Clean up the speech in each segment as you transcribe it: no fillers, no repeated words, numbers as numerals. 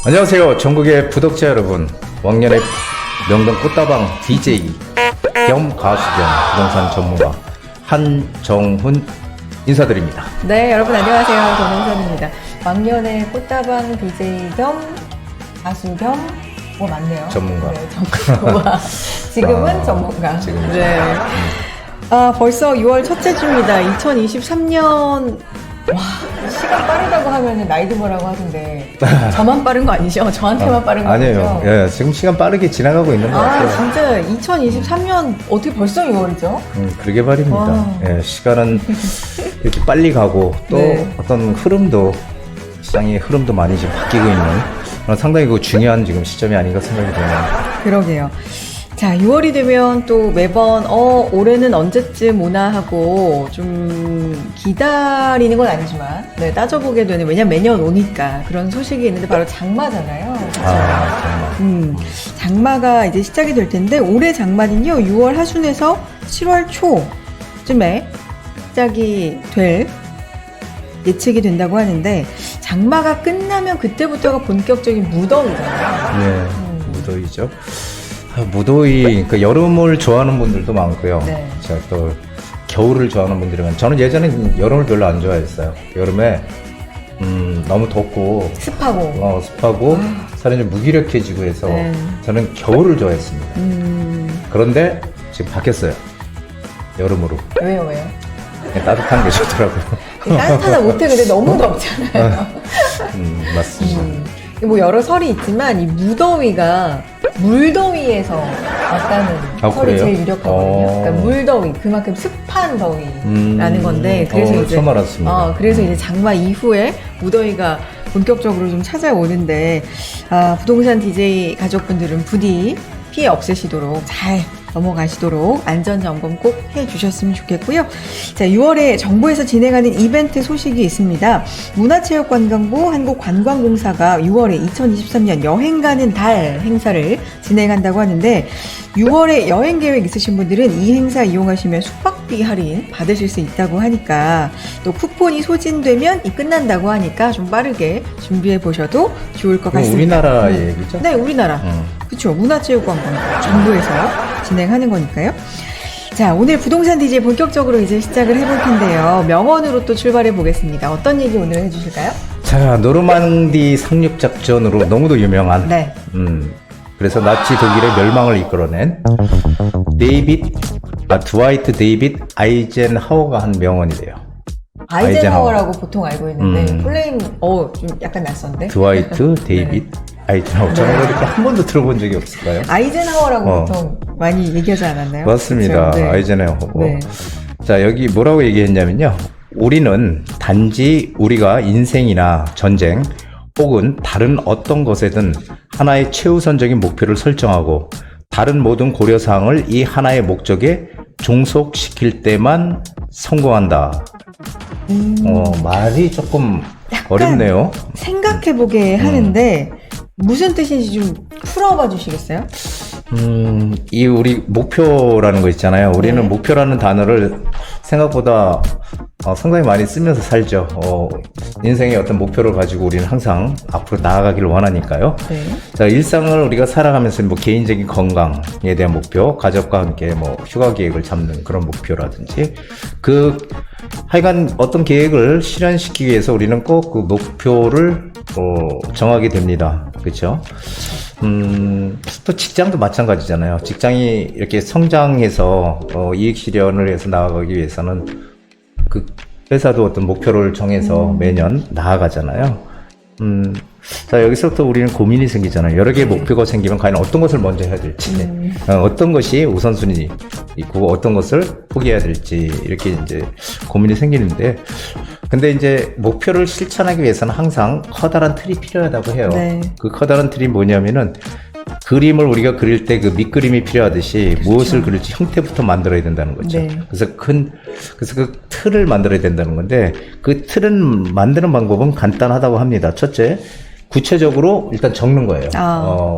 안녕하세요. 전국의 구독자 여러분. 왕년의 명동 꽃다방 DJ 겸 가수 겸 부동산 전문가 한정훈 인사드립니다. 네, 여러분 안녕하세요. 전홍선입니다. 왕년의 꽃다방 DJ 겸 가수 겸 뭐 맞네요. 전문가. 네, 전문가. 지금은 전문가. 지금은 네. 벌써 6월 첫째 주입니다. 2023년 와, 시간 빠르다고 하면 나이 드뭐라고 하던데 저만 빠른 거 아니죠? 저한테만 빠른 거 아니죠? 아니에요. 예, 지금 시간 빠르게 지나가고 있는 것 같아요. 진짜 2023년 어떻게 벌써 6월이죠? 그러게 말입니다. 와. 예, 시간은 이렇게 빨리 가고 또 네. 어떤 흐름도 시장의 흐름도 많이 지금 바뀌고 있는 상당히 그 중요한 지금 시점이 아닌가 생각이 드네요. 그러게요. 자, 6월이 되면 또 매번 올해는 언제쯤 오나 하고 좀 기다리는 건 아니지만 네, 따져보게 되는, 왜냐면 매년 오니까 그런 소식이 있는데 바로 장마잖아요. 그렇죠? 정말. 장마가 이제 시작이 될 텐데 올해 장마는요 6월 하순에서 7월 초쯤에 시작이 될 예측이 된다고 하는데, 장마가 끝나면 그때부터가 본격적인 무더위잖아요. 네, 무더위죠. 무더위, 그러니까 여름을 좋아하는 분들도 많고요. 네. 제가 또 겨울을 좋아하는 분들이면, 저는 예전에 여름을 별로 안 좋아했어요. 여름에 너무 덥고 습하고. 사람이 좀 무기력해지고 해서 네. 저는 겨울을 좋아했습니다. 그런데 지금 바뀌었어요. 여름으로. 왜요? 따뜻한 게 좋더라고요. 따뜻하다 못해. 근데 너무 덥잖아요. 맞습니다. 뭐 여러 설이 있지만 이 무더위가 물더위에서 왔다는 설이 그래요? 제일 유력하거든요. 그러니까 물더위, 그만큼 습한 더위라는 건데, 그래서 이제 처음 알았습니다. 그래서 이제 장마 이후에 무더위가 본격적으로 좀 찾아오는데, 부동산 DJ 가족분들은 부디 피해 없으시도록 잘 넘어가시도록 안전점검 꼭 해주셨으면 좋겠고요. 자, 6월에 정부에서 진행하는 이벤트 소식이 있습니다. 문화체육관광부 한국관광공사가 6월에 2023년 여행 가는 달 행사를 진행한다고 하는데, 6월에 여행 계획 있으신 분들은 이 행사 이용하시면 숙박비 할인 받으실 수 있다고 하니까, 또 쿠폰이 소진되면 끝난다고 하니까 좀 빠르게 준비해 보셔도 좋을 것 같습니다. 우리나라 얘기죠? 네, 우리나라. 그렇죠. 문화체육관광부 정부에서 진행하는 거니까요. 자, 오늘 부동산 DJ 본격적으로 이제 시작을 해볼 텐데요. 명언으로 또 출발해 보겠습니다. 어떤 얘기 오늘 해주실까요? 자, 노르망디 상륙작전으로 너무도 유명한, 네. 그래서 나치 독일의 멸망을 이끌어낸 드와이트 데이빗 아이젠하워가 한 명언이래요. 아이젠하워라고 보통 알고 있는데, 플레임, 좀 약간 낯선데? 드와이트 데이빗 아이젠하워. 저는 이렇게 한 번도 들어본 적이 없을까요? 아이젠하워라고 보통 많이 얘기하지 않았나요? 맞습니다. 그렇죠? 네. 아이젠하워. 네. 자, 여기 뭐라고 얘기했냐면요. 우리는 단지 우리가 인생이나 전쟁 혹은 다른 어떤 것에든 하나의 최우선적인 목표를 설정하고 다른 모든 고려사항을 이 하나의 목적에 종속시킬 때만 성공한다. 말이 조금 어렵네요. 생각해보게 하는데, 무슨 뜻인지 좀 풀어봐 주시겠어요? 이 우리 목표라는 거 있잖아요. 우리는 네. 목표라는 단어를 생각보다 상당히 많이 쓰면서 살죠. 인생의 어떤 목표를 가지고 우리는 항상 앞으로 나아가기를 원하니까요. 네. 자, 일상을 우리가 살아가면서 뭐 개인적인 건강에 대한 목표, 가족과 함께 뭐 휴가 계획을 잡는 그런 목표라든지, 하여간 어떤 계획을 실현시키기 위해서 우리는 꼭 그 목표를 정하게 됩니다. 그렇죠? 또 직장도 마찬가지잖아요. 직장이 이렇게 성장해서 이익 실현을 해서 나아가기 위해서는 그 회사도 어떤 목표를 정해서 매년 나아가잖아요. 자, 여기서부터 우리는 고민이 생기잖아요. 여러 개의 목표가 생기면 과연 어떤 것을 먼저 해야 될지, 어떤 것이 우선순위 있고 어떤 것을 포기해야 될지, 이렇게 이제 고민이 생기는데, 근데 이제 목표를 실천하기 위해서는 항상 커다란 틀이 필요하다고 해요. 네. 그 커다란 틀이 뭐냐면은, 그림을 우리가 그릴 때 그 밑그림이 필요하듯이, 그렇죠, 무엇을 그릴지 형태부터 만들어야 된다는 거죠. 네. 그래서 그 틀을 만들어야 된다는 건데, 그 틀을 만드는 방법은 간단하다고 합니다. 첫째, 구체적으로 일단 적는 거예요.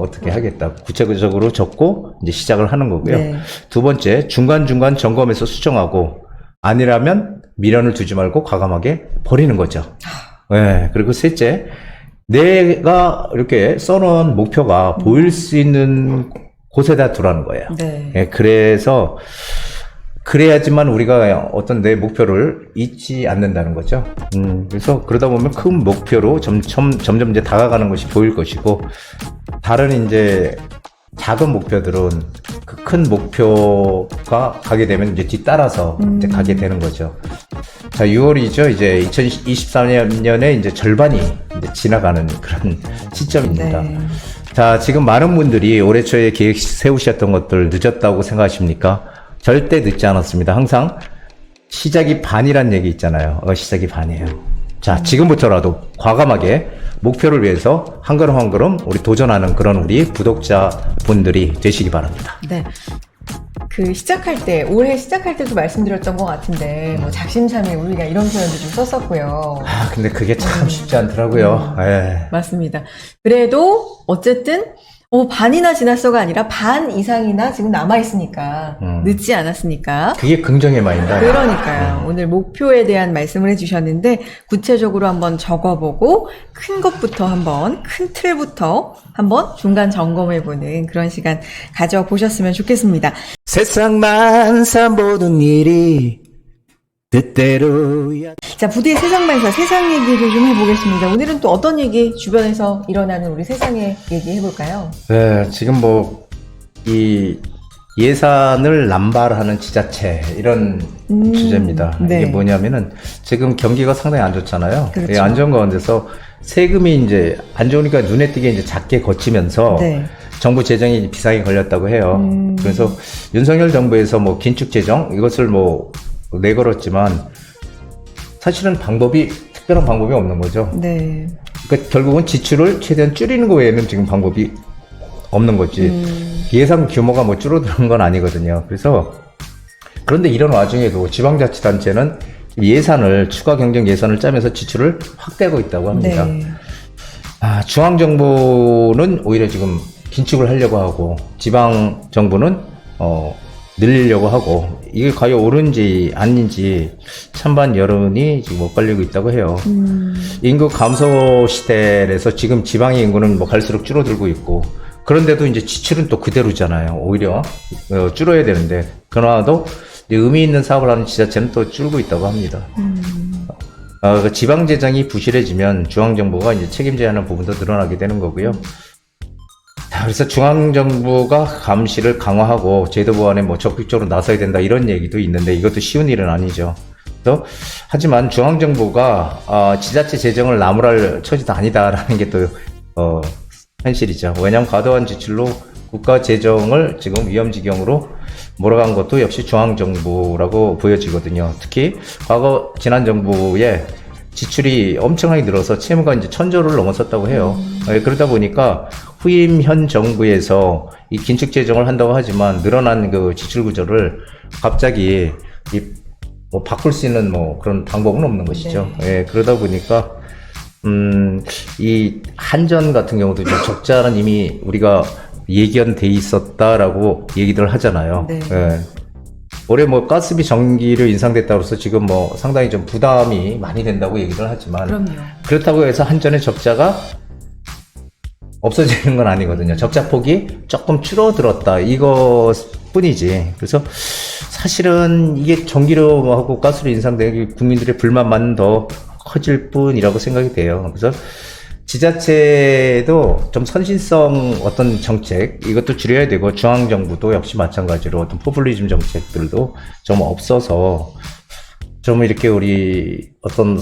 어떻게 하겠다. 구체적으로 적고 이제 시작을 하는 거고요. 네. 두 번째, 중간중간 점검해서 수정하고, 아니라면 미련을 두지 말고 과감하게 버리는 거죠. 네. 그리고 셋째, 내가 이렇게 써놓은 목표가 보일 수 있는 곳에다 두라는 거예요. 네. 예, 그래서 그래야지만 우리가 어떤 내 목표를 잊지 않는다는 거죠. 그래서 그러다 보면 큰 목표로 점점 이제 다가가는 것이 보일 것이고, 다른 이제 작은 목표들은 그 큰 목표가 가게 되면 이제 뒤따라서 이제 가게 되는 거죠. 자, 6월이죠. 이제 2023년에 이제 절반이 이제 지나가는 그런 시점입니다. 네. 자, 지금 많은 분들이 올해 초에 계획 세우셨던 것들 늦었다고 생각하십니까? 절대 늦지 않았습니다. 항상 시작이 반이란 얘기 있잖아요. 시작이 반이에요. 자, 지금부터라도 과감하게 목표를 위해서 한 걸음 한 걸음 우리 도전하는 그런 우리 구독자분들이 되시기 바랍니다. 네. 그 시작할 때, 올해 시작할 때도 말씀드렸던 것 같은데, 뭐 작심삼일 우리가 이런 표현도 좀 썼었고요. 아, 근데 그게 참 쉽지 않더라고요. 예. 맞습니다. 그래도 어쨌든 반이나 지났어가 아니라 반 이상이나 지금 남아있으니까 늦지 않았으니까. 그게 긍정의 마인드. 그러니까요. 오늘 목표에 대한 말씀을 해주셨는데 구체적으로 한번 적어보고 큰 것부터 한번, 큰 틀부터 한번 중간 점검해보는 그런 시간 가져보셨으면 좋겠습니다. 세상 만사 모든 일이 뜻대로야. 자, 부디의 세상만사, 세상 얘기를 좀 해보겠습니다. 오늘은 또 어떤 얘기, 주변에서 일어나는 우리 세상의 얘기 해볼까요? 네, 지금 뭐 이 예산을 남발하는 지자체 이런 주제입니다. 네. 이게 뭐냐면은 지금 경기가 상당히 안 좋잖아요. 그렇죠. 예, 안 좋은 가운데서 세금이 이제 안 좋으니까 눈에 띄게 이제 작게 걷히면서 네. 정부 재정이 비상이 걸렸다고 해요. 그래서 윤석열 정부에서 뭐 긴축 재정 이것을 뭐 내걸었지만 사실은 특별한 방법이 없는 거죠. 네. 그러니까 결국은 지출을 최대한 줄이는 거 외에는 지금 방법이 없는 거지. 예산 규모가 뭐 줄어드는 건 아니거든요. 그런데 이런 와중에도 지방자치단체는 추가 경정 예산을 짜면서 지출을 확대하고 있다고 합니다. 네. 중앙정부는 오히려 지금 긴축을 하려고 하고, 지방정부는, 늘리려고 하고, 이게 과연 옳은지 아닌지 찬반 여론이 지금 엇갈리고 있다고 해요. 인구 감소 시대에서 지금 지방의 인구는 뭐 갈수록 줄어들고 있고, 그런데도 이제 지출은 또 그대로잖아요. 오히려 줄어야 되는데, 그러나도 의미 있는 사업을 하는 지자체는 또 줄고 있다고 합니다. 지방 재정이 부실해지면 중앙정부가 이제 책임져야 하는 부분도 늘어나게 되는 거고요. 그래서 중앙정부가 감시를 강화하고 제도 보완에 뭐 적극적으로 나서야 된다 이런 얘기도 있는데 이것도 쉬운 일은 아니죠. 하지만 중앙정부가 지자체 재정을 나무랄 처지도 아니다라는 게 또 현실이죠. 왜냐하면 과도한 지출로 국가 재정을 지금 위험지경으로 몰아간 것도 역시 중앙정부라고 보여지거든요. 특히 지난 정부의 지출이 엄청나게 늘어서 채무가 이제 1,000조를 넘었었다고 해요. 그러다 보니까 후임 현 정부에서 이 긴축 재정을 한다고 하지만 늘어난 그 지출 구조를 갑자기 뭐 바꿀 수 있는 뭐 그런 방법은 없는 것이죠. 네. 그러다 보니까 이 한전 같은 경우도 좀 적자는 이미 우리가 예견돼 있었다라고 얘기들 하잖아요. 네. 올해 뭐 가스비 전기료 인상됐다고 해서 지금 뭐 상당히 좀 부담이 많이 된다고 얘기를 하지만 그럼요. 그렇다고 해서 한전의 적자가 없어지는 건 아니거든요. 적자 폭이 조금 줄어들었다 이것뿐이지. 그래서 사실은 이게 전기료하고 가스료 인상되기 국민들의 불만만 더 커질 뿐이라고 생각이 돼요. 그래서 지자체도 좀 선신성 어떤 정책 이것도 줄여야 되고 중앙정부도 역시 마찬가지로 어떤 포퓰리즘 정책들도 좀 없어서 좀 이렇게 우리 어떤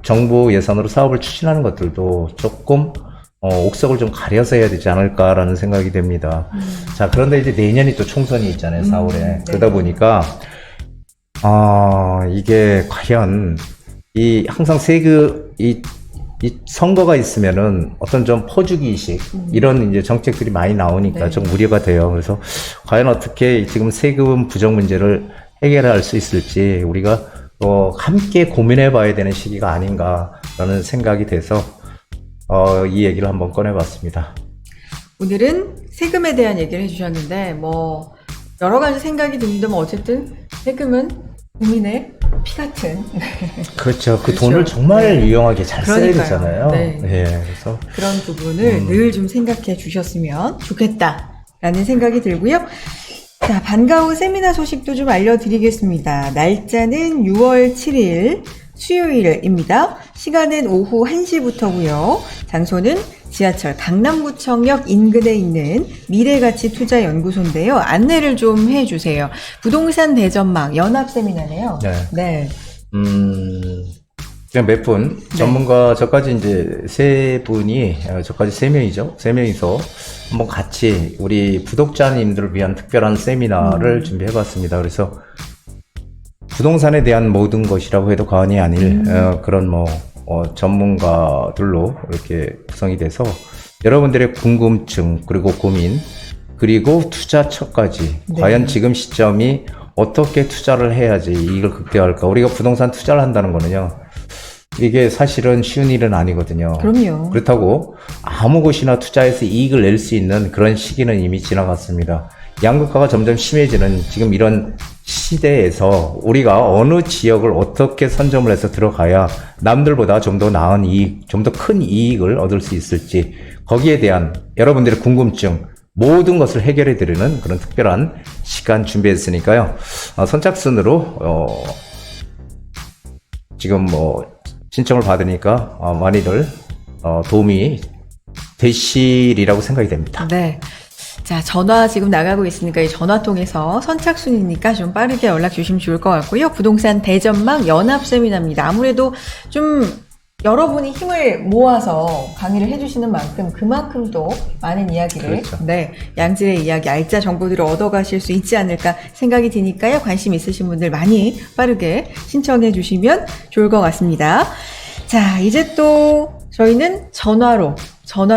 정부 예산으로 사업을 추진하는 것들도 조금 옥석을 좀 가려서 해야 되지 않을까라는 생각이 됩니다. 자, 그런데 이제 내년이 또 총선이 있잖아요, 4월에. 네. 그러다 보니까 이게 과연 항상 이 선거가 있으면은 어떤 좀 퍼주기식 이런 이제 정책들이 많이 나오니까 네. 좀 우려가 돼요. 그래서 과연 어떻게 지금 세금 부정 문제를 해결할 수 있을지 우리가 함께 고민해 봐야 되는 시기가 아닌가라는 생각이 돼서 이 얘기를 한번 꺼내봤습니다. 오늘은 세금에 대한 얘기를 해주셨는데 뭐 여러 가지 생각이 드는데 뭐 어쨌든 세금은 국민의 피 같은 그렇죠. 그 그렇죠. 돈을 정말 네. 유용하게 잘 써야 그러니까요. 되잖아요. 네. 그래서 그런 부분을 늘 좀 생각해 주셨으면 좋겠다라는 생각이 들고요. 자, 반가운 세미나 소식도 좀 알려드리겠습니다. 날짜는 6월 7일 수요일입니다. 시간은 오후 1시부터고요. 장소는 지하철 강남구청역 인근에 있는 미래가치투자연구소인데요. 안내를 좀 해주세요. 부동산 대전망 연합 세미나네요. 네. 네. 그냥 몇 분, 전문가, 저까지 이제 세 분이, 저까지 세 명이죠. 세 명이서 한번 같이 우리 구독자님들을 위한 특별한 세미나를 준비해봤습니다. 그래서 부동산에 대한 모든 것이라고 해도 과언이 아닐, 그런 전문가들로 이렇게 구성이 돼서 여러분들의 궁금증, 그리고 고민, 그리고 투자처까지, 네. 과연 지금 시점이 어떻게 투자를 해야지 이익을 극대화할까? 우리가 부동산 투자를 한다는 거는요, 이게 사실은 쉬운 일은 아니거든요. 그럼요. 그렇다고 아무 곳이나 투자해서 이익을 낼 수 있는 그런 시기는 이미 지나갔습니다. 양극화가 점점 심해지는 지금 이런 시대에서 우리가 어느 지역을 어떻게 선점을 해서 들어가야 남들보다 좀 더 나은 이익, 좀 더 큰 이익을 얻을 수 있을지, 거기에 대한 여러분들의 궁금증, 모든 것을 해결해 드리는 그런 특별한 시간 준비했으니까요. 선착순으로 지금 신청을 받으니까 많이들 도움이 되시리라고 생각이 됩니다. 네. 자, 전화 지금 나가고 있으니까 이 전화 통해서 선착순이니까 좀 빠르게 연락 주시면 좋을 것 같고요. 부동산 대전망 연합 세미나입니다. 아무래도 좀 여러분이 힘을 모아서 강의를 해주시는 만큼 그만큼 또 많은 이야기를, 그렇죠. 네, 양질의 이야기, 알짜 정보들을 얻어가실 수 있지 않을까 생각이 드니까요. 관심 있으신 분들 많이 빠르게 신청해 주시면 좋을 것 같습니다. 자, 이제 또 저희는 전화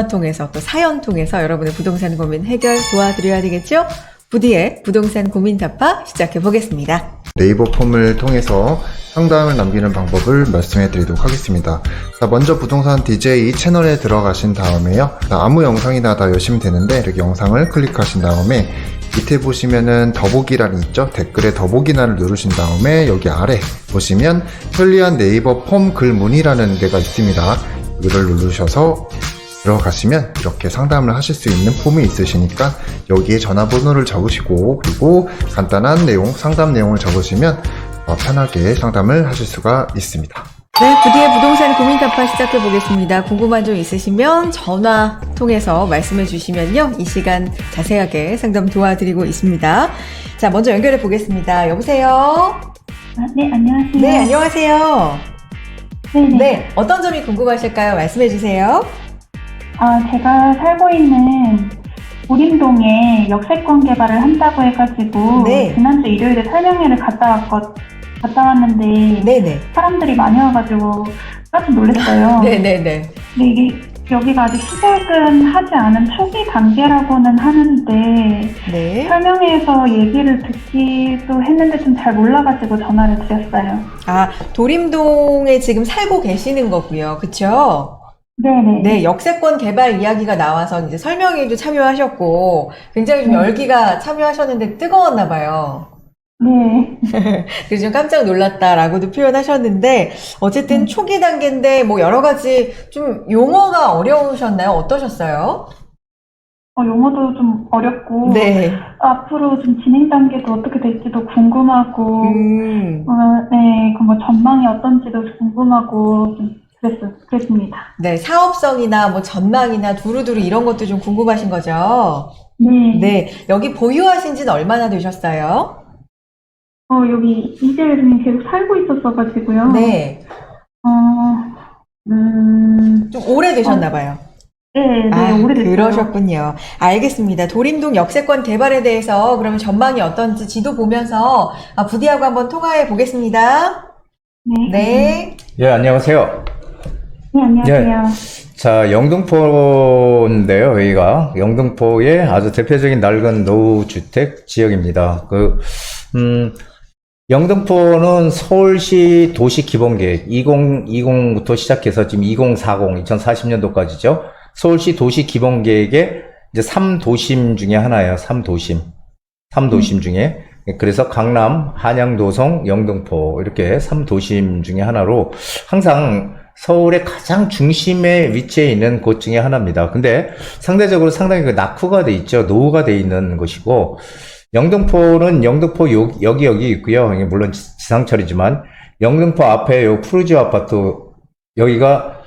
통해서 또 사연 통해서 여러분의 부동산 고민 해결 도와드려야 되겠죠? 부디의 부동산 고민 답파 시작해 보겠습니다. 네이버 폼을 통해서 상담을 남기는 방법을 말씀해 드리도록 하겠습니다. 자, 먼저 부동산 DJ 채널에 들어가신 다음에요. 자, 아무 영상이나 다 열시면 되는데 이렇게 영상을 클릭하신 다음에 밑에 보시면은 더보기란이 있죠? 댓글에 더보기란을 누르신 다음에 여기 아래 보시면 편리한 네이버 폼 글문의라는 데가 있습니다. 이거를 누르셔서 들어가시면 이렇게 상담을 하실 수 있는 폼이 있으시니까 여기에 전화번호를 적으시고 그리고 간단한 내용, 상담 내용을 적으시면 편하게 상담을 하실 수가 있습니다. 네, 부디의 부동산 고민 답파 시작해 보겠습니다. 궁금한 점 있으시면 전화 통해서 말씀해 주시면요. 이 시간 자세하게 상담 도와드리고 있습니다. 자, 먼저 연결해 보겠습니다. 여보세요? 네, 안녕하세요. 네, 안녕하세요. 네네. 네, 어떤 점이 궁금하실까요? 말씀해 주세요. 제가 살고 있는 우림동에 역세권 개발을 한다고 해가지고 네. 지난주 일요일에 설명회를 갔다 왔는데 네네. 사람들이 많이 와가지고 깜짝 놀랐어요. 네네네. 근데 이게 여기가 아직 시작은 하지 않은 초기 단계라고는 하는데 네. 설명회에서 얘기를 듣기도 했는데 좀 잘 몰라가지고 전화를 드렸어요. 아, 도림동에 지금 살고 계시는 거고요. 그쵸? 네네. 네, 역세권 개발 이야기가 나와서 이제 설명회도 참여하셨고, 굉장히 좀 열기가 참여하셨는데 뜨거웠나 봐요. 네. 그래서 좀 깜짝 놀랐다라고도 표현하셨는데, 어쨌든 초기 단계인데, 뭐 여러 가지 좀 용어가 어려우셨나요? 어떠셨어요? 용어도 좀 어렵고 네. 앞으로 좀 진행 단계도 어떻게 될지도 궁금하고 네, 그 뭐 전망이 어떤지도 궁금하고 좀 그랬습니다. 네, 사업성이나 뭐 전망이나 두루두루 이런 것도 좀 궁금하신 거죠? 네. 네, 여기 보유하신 지는 얼마나 되셨어요? 여기 이재일 선생님 계속 살고 있었어가지고요. 네, 좀 오래되셨나 봐요. 네, 오래됐어요. 그러셨군요. 알겠습니다. 도림동 역세권 개발에 대해서 그러면 전망이 어떤지 지도 보면서 부디하고 한번 통화해 보겠습니다. 네. 네. 예, 안녕하세요. 네, 안녕하세요. 자, 영등포인데요, 여기가. 영등포의 아주 대표적인 낡은 노후주택 지역입니다. 영등포는 서울시 도시기본계획 2020부터 시작해서 지금 2040, 2040년도까지죠. 서울시 도시기본계획의 이제 3도심 중에 하나예요. 3도심 중에. 그래서 강남, 한양도성, 영등포 이렇게 3도심 중에 하나로 항상 서울의 가장 중심에 위치해 있는 곳 중에 하나입니다. 근데 상대적으로 상당히 그 낙후가 돼 있죠. 노후가 돼 있는 곳이고, 영등포는 영등포 여기 있고요. 이게 물론 지상철이지만 영등포 앞에 요 푸르지오 아파트 여기가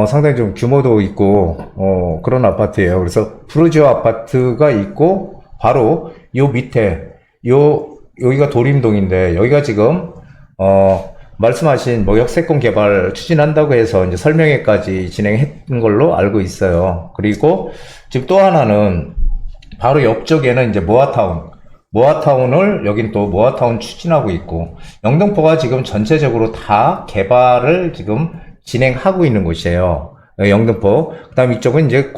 상당히 좀 규모도 있고 그런 아파트예요. 그래서 푸르지오 아파트가 있고 바로 요 밑에 여기가 도림동인데 여기가 지금 말씀하신 뭐 역세권 개발 추진한다고 해서 이제 설명회까지 진행했던 걸로 알고 있어요. 그리고 지금 또 하나는 바로 옆쪽에는 이제 모아타운을 여긴 또 모아타운 추진하고 있고, 영등포가 지금 전체적으로 다 개발을 지금 진행하고 있는 곳이에요. 영등포. 그다음 이쪽은 이제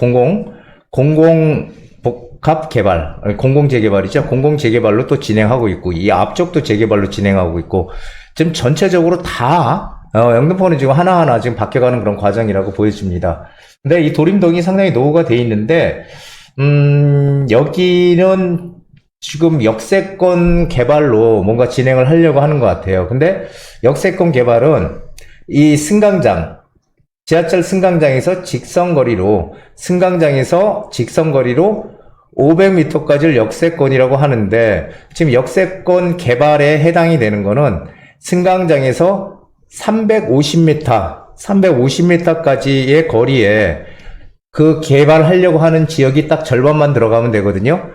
복합 개발, 공공재개발이죠. 공공재개발로 또 진행하고 있고, 이 앞쪽도 재개발로 진행하고 있고, 지금 전체적으로 다 영등포는 지금 하나하나 지금 바뀌어가는 그런 과정이라고 보여집니다. 근데 이 도림동이 상당히 노후가 돼 있는데, 여기는 지금 역세권 개발로 뭔가 진행을 하려고 하는 것 같아요. 근데 역세권 개발은 이 승강장, 지하철 승강장에서 직선거리로 500m까지를 역세권이라고 하는데, 지금 역세권 개발에 해당이 되는 거는 승강장에서 350m까지의 거리에 그 개발하려고 하는 지역이 딱 절반만 들어가면 되거든요.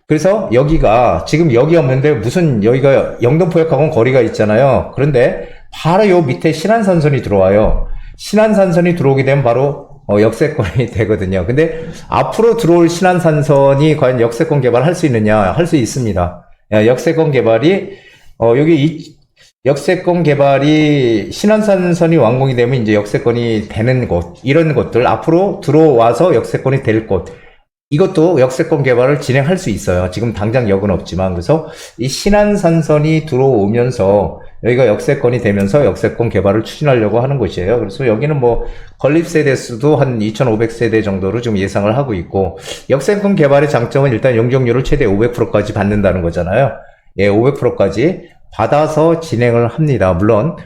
그래서 여기가 지금 여기 없는데 무슨 여기가 영등포역하고는 거리가 있잖아요. 그런데 바로 요 밑에 신안산선이 들어와요. 신안산선이 들어오게 되면 바로 역세권이 되거든요. 근데 앞으로 들어올 신안산선이 과연 역세권 개발할 수 있느냐? 할 수 있습니다. 역세권 개발이 역세권 개발이 신안산선이 완공이 되면 이제 역세권이 되는 곳, 이런 곳들 앞으로 들어와서 역세권이 될 곳, 이것도 역세권 개발을 진행할 수 있어요. 지금 당장 역은 없지만. 그래서 이 신안산선이 들어오면서 여기가 역세권이 되면서 역세권 개발을 추진하려고 하는 곳이에요. 그래서 여기는 뭐 건립세대 수도 한 2,500세대 정도로 좀 예상을 하고 있고, 역세권 개발의 장점은 일단 용적률을 최대 500%까지 받는다는 거잖아요. 예, 500%까지 받아서 진행을 합니다. 물론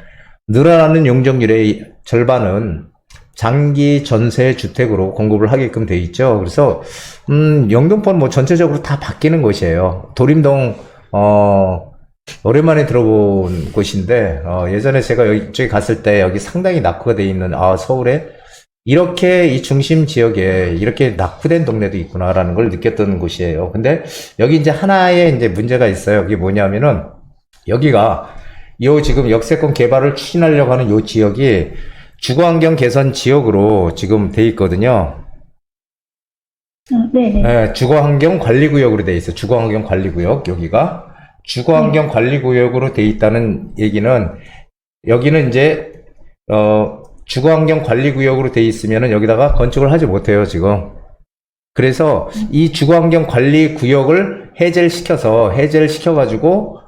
늘어나는 용적률의 절반은 장기 전세 주택으로 공급을 하게끔 돼 있죠. 그래서 영등포는 뭐 전체적으로 다 바뀌는 곳이에요. 도림동 오랜만에 들어본 곳인데 예전에 제가 이쪽에 갔을 때 여기 상당히 낙후가 돼 있는, 서울에 이렇게 이 중심 지역에 이렇게 낙후된 동네도 있구나라는 걸 느꼈던 곳이에요. 근데 여기 이제 하나의 이제 문제가 있어요. 이게 뭐냐면은 여기가 지금 역세권 개발을 추진하려고 하는 요 지역이 주거환경 개선 지역으로 지금 돼 있거든요. 네네. 네, 주거환경 관리구역으로 돼 있어요. 주거환경 관리구역, 여기가. 주거환경 관리구역으로 돼 있다는 얘기는, 여기는 이제, 주거환경 관리구역으로 돼 있으면은 여기다가 건축을 하지 못해요, 지금. 그래서 이 주거환경 관리구역을 해제를 시켜가지고,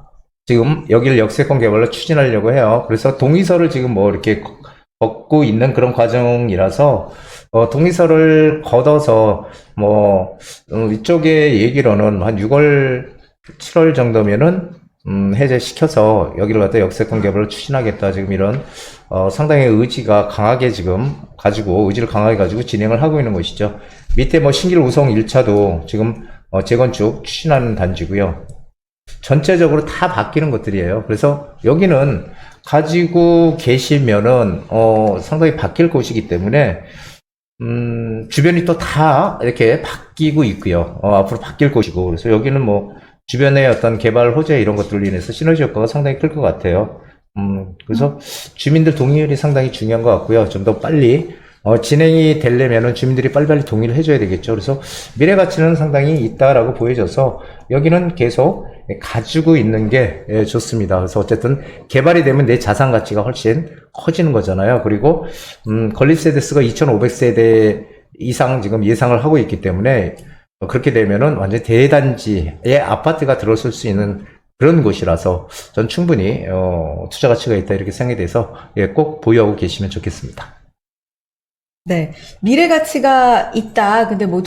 지금 여기를 역세권 개발로 추진하려고 해요. 그래서 동의서를 지금 뭐 이렇게 걷고 있는 그런 과정이라서, 동의서를 걷어서 이쪽에 얘기로는 한 6월, 7월 정도면은 해제시켜서 여기를 갖다 역세권 개발을 추진하겠다, 지금 이런 상당히 의지를 강하게 가지고 진행을 하고 있는 것이죠. 밑에 뭐 신길 우성 1차도 지금 재건축 추진하는 단지고요. 전체적으로 다 바뀌는 것들이에요. 그래서 여기는 가지고 계시면은 상당히 바뀔 곳이기 때문에 주변이 또 다 이렇게 바뀌고 있고요. 앞으로 바뀔 곳이고, 그래서 여기는 뭐 주변의 어떤 개발 호재 이런 것들로 인해서 시너지 효과가 상당히 클 것 같아요. 그래서 주민들 동의율이 상당히 중요한 것 같고요. 좀 더 빨리 진행이 되려면은 주민들이 빨리빨리 동의를 해줘야 되겠죠. 그래서 미래 가치는 상당히 있다라고 보여져서 여기는 계속 가지고 있는 게 좋습니다. 그래서 어쨌든 개발이 되면 내 자산 가치가 훨씬 커지는 거잖아요. 그리고 건립세대 수가 2,500세대 이상 지금 예상을 하고 있기 때문에 그렇게 되면은 완전 대단지에 아파트가 들어설 수 있는 그런 곳이라서 전 충분히 투자 가치가 있다, 이렇게 생각이 돼서 꼭 보유하고 계시면 좋겠습니다. 네. 미래 가치가 있다. 근데 뭐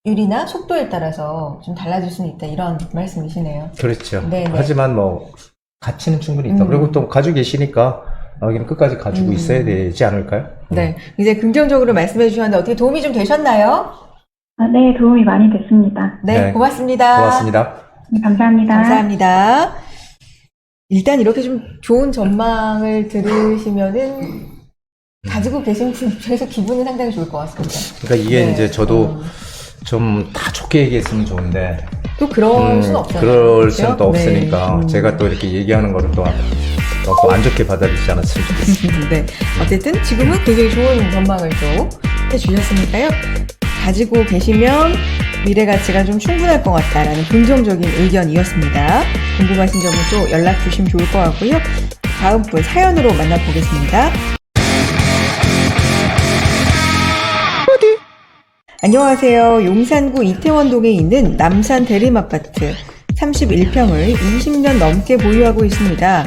율이나 속도에 따라서 좀 달라질 수는 있다 이런 말씀이시네요. 그렇죠. 네네. 하지만 뭐 가치는 충분히 있다. 그리고 또 가지고 계시니까 여기는 끝까지 가지고 있어야 되지 않을까요? 네, 이제 긍정적으로 말씀해 주셨는데 어떻게 도움이 좀 되셨나요? 네, 도움이 많이 됐습니다. 네, 네. 고맙습니다. 고맙습니다. 네, 감사합니다. 감사합니다. 일단 이렇게 좀 좋은 전망을 들으시면은 가지고 계신 분 입장에서 기분은 상당히 좋을 것 같습니다. 그러니까 이게 네. 이제 저도 좀 다 좋게 얘기했으면 좋은데 또 그럴 수는 없잖아요. 그럴 그렇죠? 수는 또 없으니까 네. 제가 또 이렇게 얘기하는 거를 또 안 좋게 받아들이지 않았으면 좋겠습니다. 네. 어쨌든 지금은 굉장히 좋은 전망을 또 해주셨으니까요. 가지고 계시면 미래 가치가 좀 충분할 것 같다라는 긍정적인 의견이었습니다. 궁금하신 점은 또 연락 주시면 좋을 것 같고요. 다음 분 사연으로 만나보겠습니다. 안녕하세요. 용산구 이태원동에 있는 남산 대림아파트 31평을 20년 넘게 보유하고 있습니다.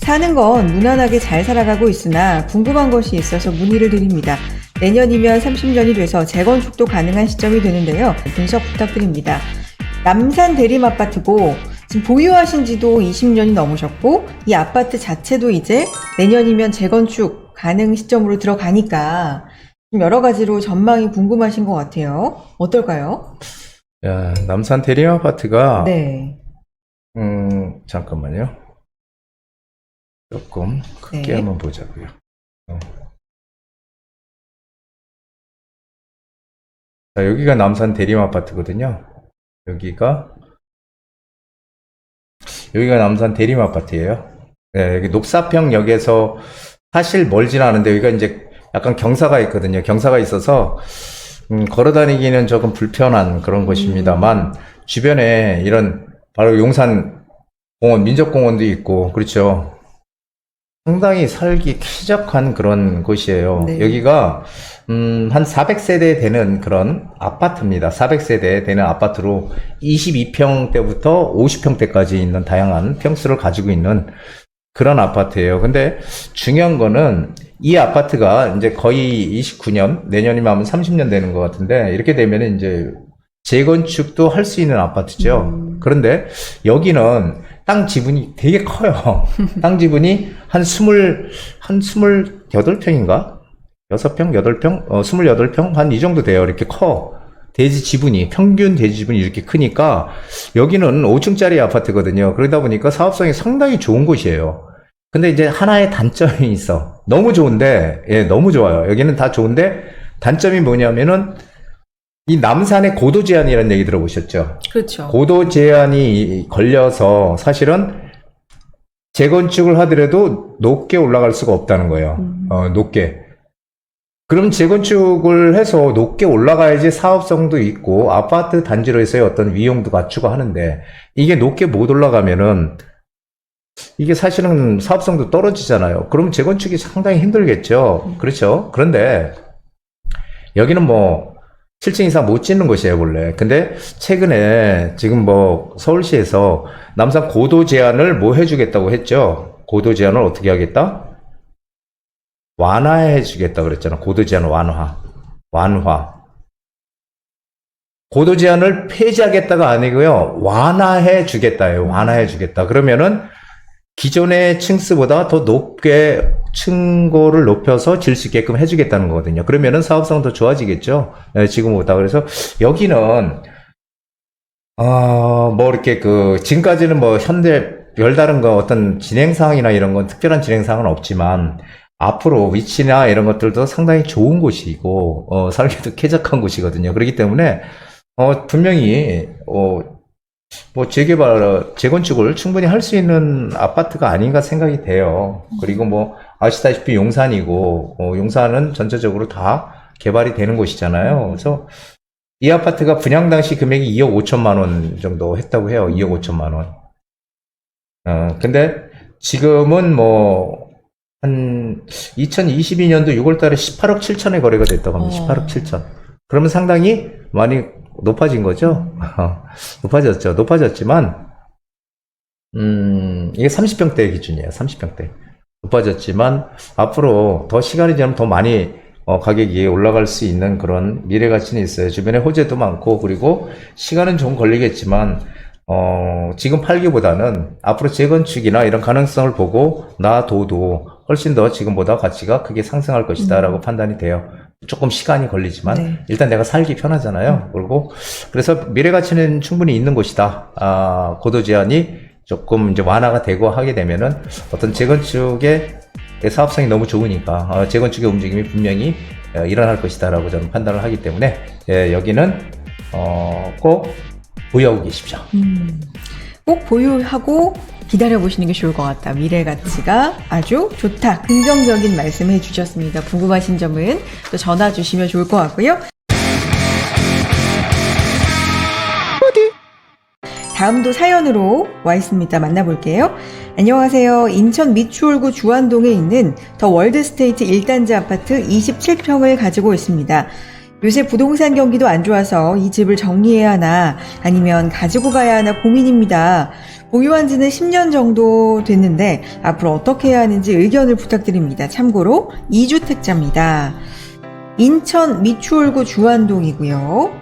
사는 건 무난하게 잘 살아가고 있으나 궁금한 것이 있어서 문의를 드립니다. 내년이면 30년이 돼서 재건축도 가능한 시점이 되는데요. 분석 부탁드립니다. 남산 대림아파트고 지금 보유하신 지도 20년이 넘으셨고 이 아파트 자체도 이제 내년이면 재건축 가능 시점으로 들어가니까 좀 여러 가지로 전망이 궁금하신 것 같아요. 어떨까요? 야, 남산 대림 아파트가 네. 잠깐만요. 조금 크게 네. 한번 보자고요. 자, 여기가 남산 대림 아파트거든요. 여기가 남산 대림 아파트예요. 네, 여기 녹사평역에서 사실 멀진 않은데 여기가 이제 약간 경사가 있거든요. 경사가 있어서 걸어 다니기는 조금 불편한 그런 곳입니다만 주변에 이런 바로 용산 공원, 민족공원도 있고 그렇죠. 상당히 살기 쾌적한 그런 곳이에요. 네. 여기가 한 400세대 되는 그런 아파트입니다. 400세대 되는 아파트로 22평대부터 50평대까지 있는 다양한 평수를 가지고 있는 그런 아파트예요. 근데 중요한 거는 이 아파트가 이제 거의 29년, 내년이면 하면 30년 되는 것 같은데 이렇게 되면 이제 재건축도 할 수 있는 아파트죠. 그런데 여기는 땅 지분이 되게 커요. 땅 지분이 한 28평인가? 6평, 8평? 28평? 한 이 정도 돼요. 이렇게 커. 대지 지분이, 평균 대지 지분이 이렇게 크니까 여기는 5층짜리 아파트거든요. 그러다 보니까 사업성이 상당히 좋은 곳이에요. 근데 이제 하나의 단점이 있어. 너무 좋은데, 예, 너무 좋아요. 여기는 다 좋은데, 단점이 뭐냐면은, 이 남산의 고도 제한이라는 얘기 들어보셨죠? 그렇죠. 고도 제한이 걸려서 사실은 재건축을 하더라도 높게 올라갈 수가 없다는 거예요. 높게. 그럼 재건축을 해서 높게 올라가야지 사업성도 있고 아파트 단지로서의 어떤 위용도 갖추고 하는데 이게 높게 못 올라가면은 이게 사실은 사업성도 떨어지잖아요. 그럼 재건축이 상당히 힘들겠죠. 그렇죠. 그런데 여기는 뭐 7층 이상 못 짓는 곳이에요, 원래. 근데 최근에 지금 뭐 서울시에서 남산 고도 제한을 뭐 해주겠다고 했죠. 고도 제한을 어떻게 하겠다? 완화해 주겠다 그랬잖아. 고도 제한 완화. 고도 제한을 폐지하겠다가 아니고요. 완화해 주겠다예요. 완화해 주겠다. 그러면은 기존의 층수보다 더 높게 층고를 높여서 질 수 있게끔 해주겠다는 거거든요. 그러면은 사업성도 좋아지겠죠. 네, 지금보다. 그래서 여기는 뭐 이렇게 지금까지는 뭐 현대 별다른 거 어떤 진행사항이나 이런 건 특별한 진행사항은 없지만 앞으로 위치나 이런 것들도 상당히 좋은 곳이고 살기도 쾌적한 곳이거든요. 그렇기 때문에 분명히 뭐 재개발, 재건축을 충분히 할 수 있는 아파트가 아닌가 생각이 돼요. 그리고 뭐 아시다시피 용산이고 용산은 전체적으로 다 개발이 되는 곳이잖아요. 그래서 이 아파트가 분양 당시 금액이 2억 5천만 원 정도 했다고 해요. 2억 5천만 원. 근데 지금은 뭐 한 2022년도 6월 달에 18억 7천에 거래가 됐다고 합니다. 18억 7천. 그러면 상당히 많이 높아진 거죠? 높아졌지만, 이게 30평대 기준이에요. 30평대. 높아졌지만, 앞으로 더 시간이 지나면 더 많이 가격이 올라갈 수 있는 그런 미래 가치는 있어요. 주변에 호재도 많고, 그리고 시간은 좀 걸리겠지만, 지금 팔기보다는 앞으로 재건축이나 이런 가능성을 보고 놔둬도 훨씬 더 지금보다 가치가 크게 상승할 것이다라고 판단이 돼요. 조금 시간이 걸리지만 네. 일단 내가 살기 편하잖아요. 그리고 그래서 미래 가치는 충분히 있는 곳이다. 고도 제한이 조금 이제 완화가 되고 하게 되면은 어떤 재건축의 사업성이 너무 좋으니까 재건축의 움직임이 분명히 일어날 것이다라고 저는 판단을 하기 때문에 여기는 꼭 보유하고 계십시오. 꼭 보유하고 기다려보시는 게 좋을 것 같다. 미래 가치가 아주 좋다. 긍정적인 말씀 해주셨습니다. 궁금하신 점은 또 전화 주시면 좋을 것 같고요. 다음도 사연으로 와 있습니다. 만나볼게요. 안녕하세요. 인천 미추홀구 주안동에 있는 더 월드스테이트 1단지 아파트 27평을 가지고 있습니다. 요새 부동산 경기도 안 좋아서 이 집을 정리해야 하나 아니면 가지고 가야 하나 고민입니다. 보유한 지는 10년 정도 됐는데 앞으로 어떻게 해야 하는지 의견을 부탁드립니다. 참고로 2주택자입니다. 인천 미추홀구 주안동이고요.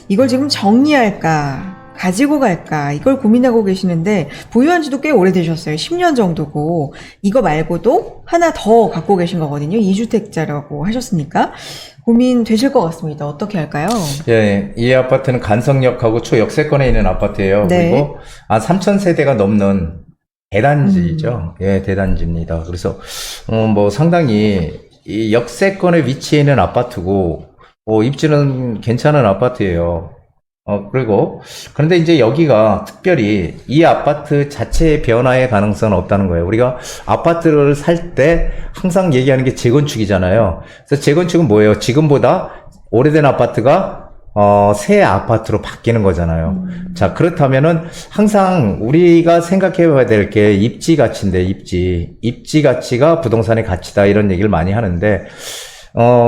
이걸 지금 정리할까? 가지고 갈까? 이걸 고민하고 계시는데 보유한 지도 꽤 오래되셨어요. 10년 정도고 이거 말고도 하나 더 갖고 계신 거거든요. 2주택자라고 하셨으니까 고민 되실 것 같습니다. 어떻게 할까요? 예, 이 아파트는 간성역하고 초역세권에 있는 아파트예요. 네. 그리고 한 3,000세대가 넘는 대단지죠. 예, 대단지입니다. 그래서 뭐 상당히 이 역세권에 위치해 있는 아파트고 입지는 괜찮은 아파트예요. 그런데 이제 여기가 특별히 이 아파트 자체의 변화의 가능성은 없다는 거예요. 우리가 아파트를 살 때 항상 얘기하는 게 재건축이잖아요. 그래서 재건축은 뭐예요? 지금보다 오래된 아파트가 새 아파트로 바뀌는 거잖아요. 자, 그렇다면은 항상 우리가 생각해 봐야 될 게 입지 가치인데, 입지 가치가 부동산의 가치다 이런 얘기를 많이 하는데,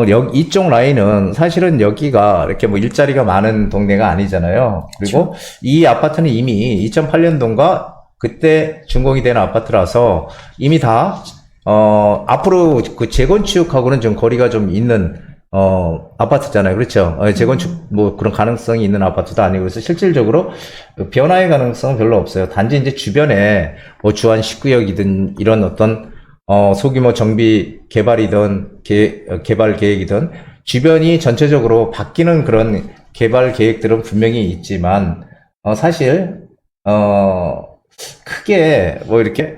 여기 이쪽 라인은 사실은 여기가 이렇게 뭐 일자리가 많은 동네가 아니잖아요. 그리고 이 아파트는 이미 2008년도인가 그때 준공이 된 아파트라서 이미 다 앞으로 그 재건축하고는 좀 거리가 좀 있는 아파트잖아요. 그렇죠? 재건축 뭐 그런 가능성이 있는 아파트도 아니고 그래서 실질적으로 변화의 가능성은 별로 없어요. 단지 이제 주변에 뭐 주안 19역이든 이런 어떤 소규모 정비 개발이든 개발 계획이든 주변이 전체적으로 바뀌는 그런 개발 계획들은 분명히 있지만 사실 크게 뭐 이렇게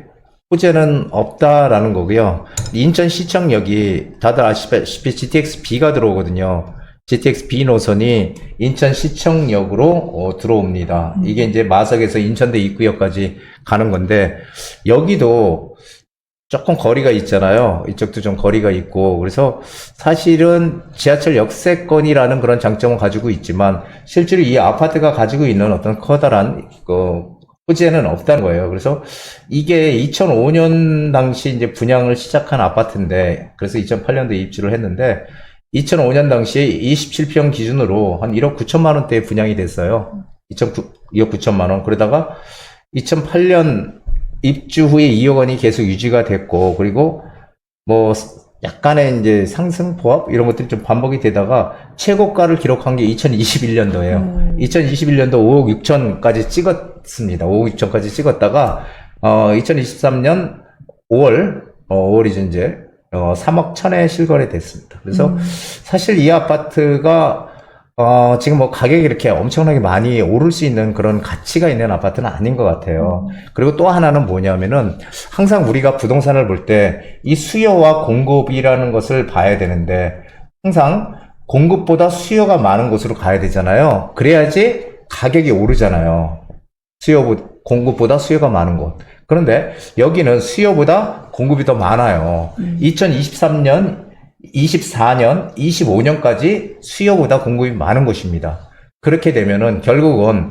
호재는 없다라는 거고요. 인천시청역이 다들 아시다시피 GTX-B가 들어오거든요. GTX-B 노선이 인천시청역으로 들어옵니다. 이게 이제 마석에서 인천대 입구역까지 가는 건데 여기도 조금 거리가 있잖아요. 이쪽도 좀 거리가 있고 그래서 사실은 지하철 역세권이라는 그런 장점을 가지고 있지만 실제로 이 아파트가 가지고 있는 어떤 커다란 호재는 없다는 거예요. 그래서 이게 2005년 당시 이제 분양을 시작한 아파트인데 그래서 2008년도에 입주를 했는데 2005년 당시에 27평 기준으로 한 1억 9천만 원대에 분양이 됐어요. 2억 9천만 원. 그러다가 2008년 입주 후에 2억 원이 계속 유지가 됐고, 그리고 뭐 약간의 이제 상승 보합 이런 것들이 좀 반복이 되다가 최고가를 기록한 게 2021년도예요. 2021년도 5억 6천까지 찍었습니다. 5억 6천까지 찍었다가 2023년 5월이죠 이제 3억 천에 실거래 됐습니다. 그래서 사실 이 아파트가 지금 뭐 가격이 이렇게 엄청나게 많이 오를 수 있는 그런 가치가 있는 아파트는 아닌 것 같아요. 그리고 또 하나는 뭐냐면은 항상 우리가 부동산을 볼 때 이 수요와 공급이라는 것을 봐야 되는데 항상 공급보다 수요가 많은 곳으로 가야 되잖아요. 그래야지 가격이 오르잖아요. 공급보다 수요가 많은 곳. 그런데 여기는 수요보다 공급이 더 많아요. 2023년 24년, 25년까지 수요보다 공급이 많은 곳입니다. 그렇게 되면은 결국은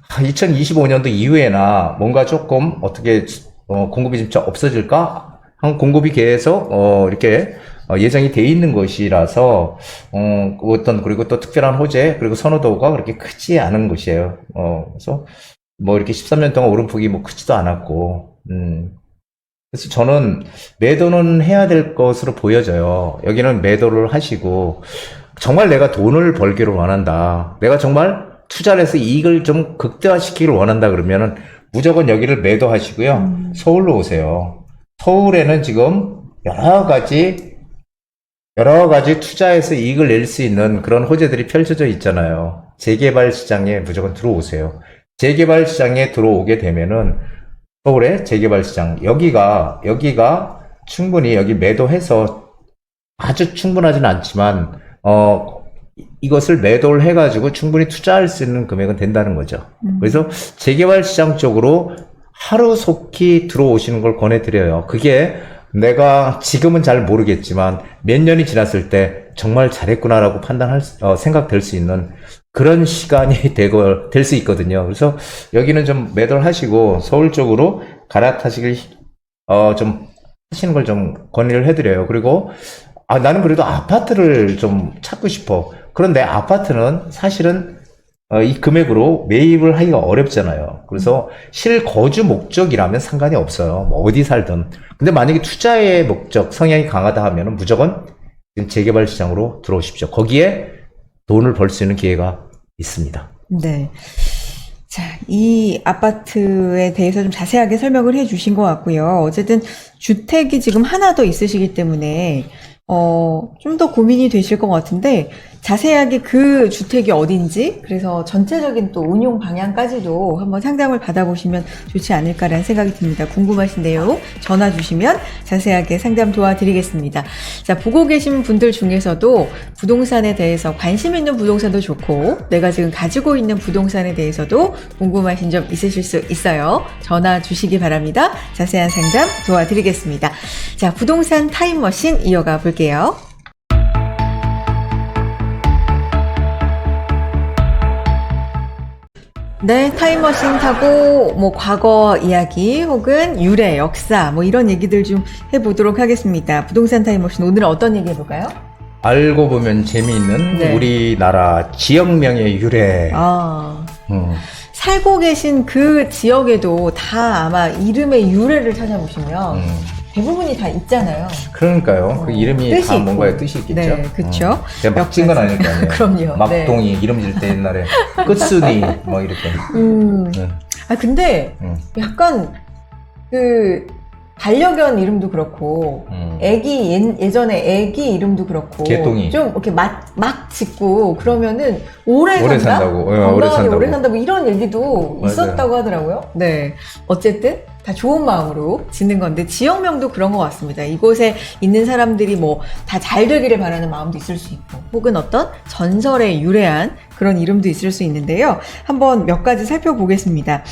2025년도 이후에나 뭔가 조금 어떻게 공급이 좀 없어질까? 한 공급이 계속 이렇게 예정이 돼 있는 것이라서 그리고 또 특별한 호재 그리고 선호도가 그렇게 크지 않은 곳이에요. 그래서 뭐 이렇게 13년 동안 오름폭이 뭐 크지도 않았고 그래서 저는 매도는 해야 될 것으로 보여져요. 여기는 매도를 하시고 정말 내가 돈을 벌기를 원한다. 내가 정말 투자를 해서 이익을 좀 극대화시키기를 원한다 그러면은 무조건 여기를 매도하시고요. 서울로 오세요. 서울에는 지금 여러 가지 투자해서 이익을 낼 수 있는 그런 호재들이 펼쳐져 있잖아요. 재개발 시장에 무조건 들어오세요. 재개발 시장에 들어오게 되면은 서울의 재개발 시장, 여기가 충분히 여기 매도해서 아주 충분하진 않지만, 이것을 매도를 해가지고 충분히 투자할 수 있는 금액은 된다는 거죠. 그래서 재개발 시장 쪽으로 하루속히 들어오시는 걸 권해드려요. 그게 내가 지금은 잘 모르겠지만 몇 년이 지났을 때 정말 잘했구나라고 생각될 수 있는 그런 시간이 될 수 있거든요. 그래서 여기는 좀 매도를 하시고 서울 쪽으로 갈아타시길, 좀 하시는 걸 좀 권유를 해드려요. 그리고, 나는 그래도 아파트를 좀 찾고 싶어. 그런데 아파트는 사실은 이 금액으로 매입을 하기가 어렵잖아요. 그래서 실거주 목적이라면 상관이 없어요. 뭐 어디 살든. 근데 만약에 투자의 목적, 성향이 강하다 하면은 무조건 재개발 시장으로 들어오십시오. 거기에 돈을 벌 수 있는 기회가 있습니다. 네. 자, 이 아파트에 대해서 좀 자세하게 설명을 해 주신 것 같고요. 어쨌든 주택이 지금 하나 더 있으시기 때문에 좀 더 고민이 되실 것 같은데, 자세하게 그 주택이 어딘지, 그래서 전체적인 또 운용 방향까지도 한번 상담을 받아보시면 좋지 않을까라는 생각이 듭니다. 궁금하신 내용 전화 주시면 자세하게 상담 도와드리겠습니다. 자, 보고 계신 분들 중에서도 부동산에 대해서 관심 있는 부동산도 좋고, 내가 지금 가지고 있는 부동산에 대해서도 궁금하신 점 있으실 수 있어요. 전화 주시기 바랍니다. 자세한 상담 도와드리겠습니다. 자, 부동산 타임머신 이어가 볼게요. 네, 타임머신 타고 뭐 과거 이야기 혹은 유래, 역사 뭐 이런 얘기들 좀 해보도록 하겠습니다. 부동산 타임머신 오늘은 어떤 얘기 해볼까요? 알고 보면 재미있는 네. 우리나라 지역명의 유래. 살고 계신 그 지역에도 다 아마 이름의 유래를 찾아보시면 대부분이 다 있잖아요. 그러니까요. 그 이름이 뜻이 다 있고. 뭔가의 뜻이 있겠죠. 네, 그쵸. 제가 막 찐 건 아닐 거 아니에요. 그럼요. 막동이 이름 질 때 옛날에 끝순이 뭐 이렇게. 근데 약간 그 반려견 이름도 그렇고 애기 예전에 애기 이름도 그렇고 개똥이. 좀 이렇게 막 짓고 그러면은 오래 산다고. 건강하게 오래 산다고 이런 얘기도 맞아요. 있었다고 하더라고요. 네, 어쨌든 다 좋은 마음으로 짓는 건데 지역명도 그런 것 같습니다. 이곳에 있는 사람들이 뭐 다 잘 되기를 바라는 마음도 있을 수 있고 혹은 어떤 전설에 유래한 그런 이름도 있을 수 있는데요. 한번 몇 가지 살펴보겠습니다.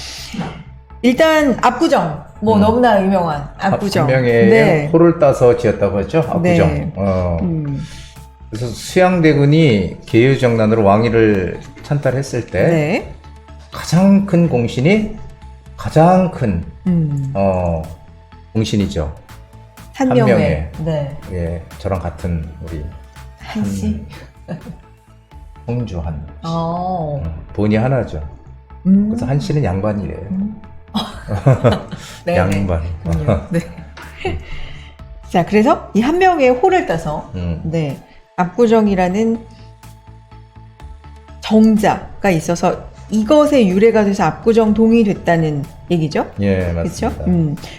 일단 압구정, 뭐 너무나 유명한 압구정. 명에 네. 호를 따서 지었다고 했죠. 압구정. 네. 그래서 수양대군이 계유정난으로 왕위를 찬탈했을 때 네. 가장 큰 공신이 가장 큰 공신이죠. 한명회. 네. 예, 저랑 같은 우리 한씨. 홍주한 어. 본이 하나죠. 그래서 한씨는 양반이래요. 네. 양반. 네. 자, 그래서 이 한명회의 호를 따서 네, 압구정이라는 정자가 있어서 이것의 유래가 돼서 압구정동이 됐다는 얘기죠. 예, 맞습니다. 그렇죠?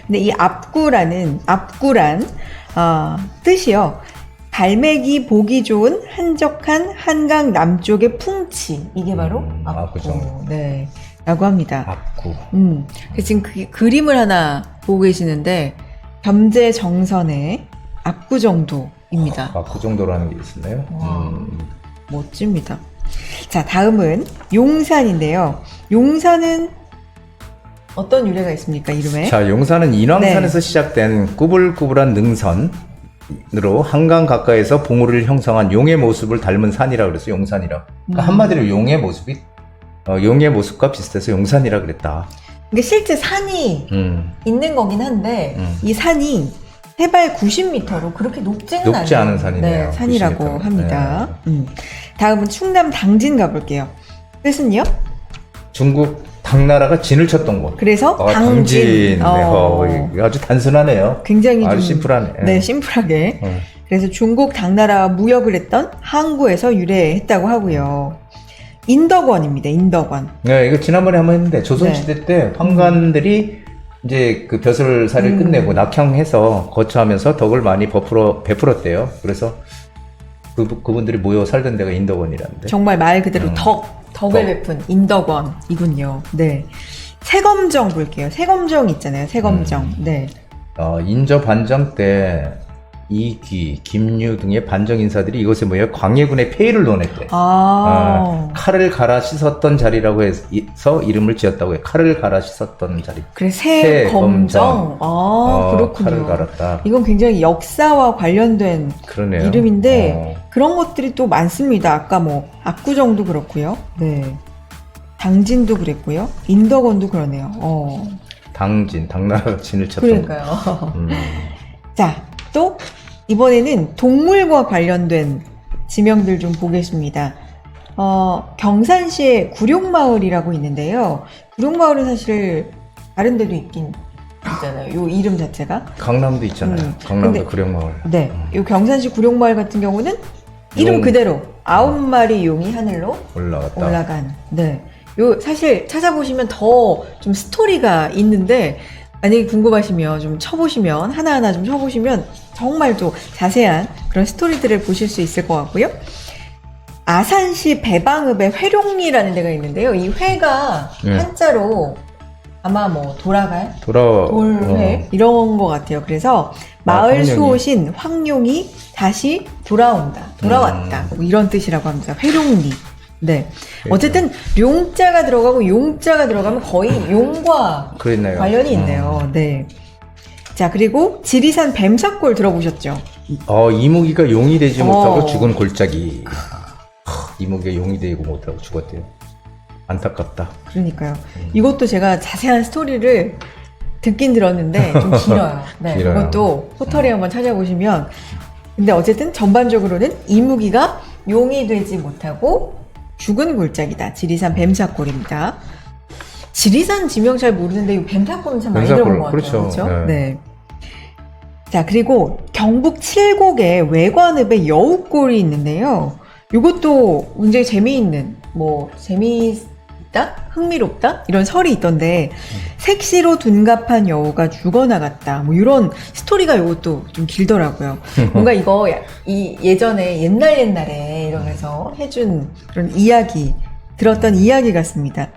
근데 이 압구란 뜻이요. 갈매기 보기 좋은 한적한 한강 남쪽의 풍치. 이게 바로 압구정. 네. 라고 합니다. 압구. 지금 그림을 하나 보고 계시는데 겸재 정선의 압구정도입니다. 압구정도라는 게 있었나요? 멋집니다. 자, 다음은 용산인데요. 용산은 어떤 유래가 있습니까, 이름에? 자, 용산은 인왕산에서 시작된 꾸불꾸불한 능선으로 한강 가까이에서 봉우리를 형성한 용의 모습을 닮은 산이라 그래서 용산이라. 그러니까 한마디로 용의 모습이 용의 모습과 비슷해서 용산이라 그랬다. 이게 실제 산이 있는 거긴 한데 이 산이 해발 90m로 그렇게 높지 않은 산이네요. 네, 산이라고 90m. 합니다. 다음은 충남 당진 가볼게요. 뜻은요? 중국 당나라가 진을 쳤던 곳. 그래서 당진. 네, 이거 아주 단순하네요. 굉장히 아주 좀 심플하네. 네, 심플하게. 어. 그래서 중국 당나라와 무역을 했던 항구에서 유래했다고 하고요. 인덕원입니다. 인덕원. 네, 이거 지난번에 한번 했는데 조선시대 네. 때 황관들이 이제 그 벼슬살이를 끝내고 낙향해서 거처하면서 덕을 많이 베풀었대요. 그래서 그분들이 모여 살던 데가 인덕원이라는데. 정말 말 그대로 덕을 덕. 베푼 인덕원이군요. 네. 세검정 볼게요. 세검정 있잖아요. 세검정. 네. 인조 반정 때 이귀, 김유 등의 반정 인사들이 이곳에 모여 광해군의 폐위를 논했대. 칼을 갈아 씻었던 자리라고 해서 이름을 지었다고 해요. 칼을 갈아 씻었던 자리. 그래, 세검정. 그렇군요. 칼을 갈았다. 이건 굉장히 역사와 관련된 그러네요. 이름인데 그런 것들이 또 많습니다. 아까 뭐 압구정도 그렇고요. 네. 당진도 그랬고요. 인덕원도 그러네요. 당진, 당나라가 진을 쳤던 그러니까요. 음. 자, 또 이번에는 동물과 관련된 지명들 좀 보겠습니다. 경산시에 구룡마을이라고 있는데요. 구룡마을은 사실 다른 데도 있긴 있잖아요. 요 이름 자체가. 강남도 있잖아요. 강남도 근데- 구룡마을. 네. 요 경산시 구룡마을 같은 경우는 이름 용. 그대로 9마리 용이 하늘로 올라갔다. 올라간. 네. 요 사실 찾아보시면 더 좀 스토리가 있는데 만약에 궁금하시면 좀 쳐보시면 하나하나 좀 쳐보시면 정말 또 자세한 그런 스토리들을 보실 수 있을 것 같고요. 아산시 배방읍에 회룡리라는 데가 있는데요. 이 회가 한자로 아마 뭐 돌아갈 돌회 이런 것 같아요. 그래서 마을 황룡이. 수호신 황룡이 다시 돌아왔다 뭐 이런 뜻이라고 합니다. 회룡리. 네. 어쨌든 룡자가 들어가고 용자가 들어가면 거의 용과 그랬나요? 관련이 있네요. 네. 자, 그리고 지리산 뱀사골 들어보셨죠? 이무기가 용이 되지 못하고 어. 죽은 골짜기. 이무기가 용이 되고 못하고 죽었대요. 안타깝다. 그러니까요. 이것도 제가 자세한 스토리를 듣긴 들었는데 좀 길어요. 네. 길어요. 이것도 포털에 한번 찾아보시면. 근데 어쨌든 전반적으로는 이무기가 용이 되지 못하고 죽은 골짜기다. 지리산 뱀사골입니다. 지리산 지명 잘 모르는데 이 뱀사골은 참 많이 뱀사골, 들어본 것 같아요. 그렇죠. 그렇죠? 네. 네. 자, 그리고 경북 칠곡에 외관읍에 여우골이 있는데요. 이것도 굉장히 재미있는, 재미있다? 흥미롭다? 이런 설이 있던데, 색시로 둔갑한 여우가 죽어나갔다. 뭐 이런 스토리가 이것도 좀 길더라고요. 뭔가 이거 예전에 옛날에 이러면서 해준 그런 이야기, 들었던 이야기 같습니다.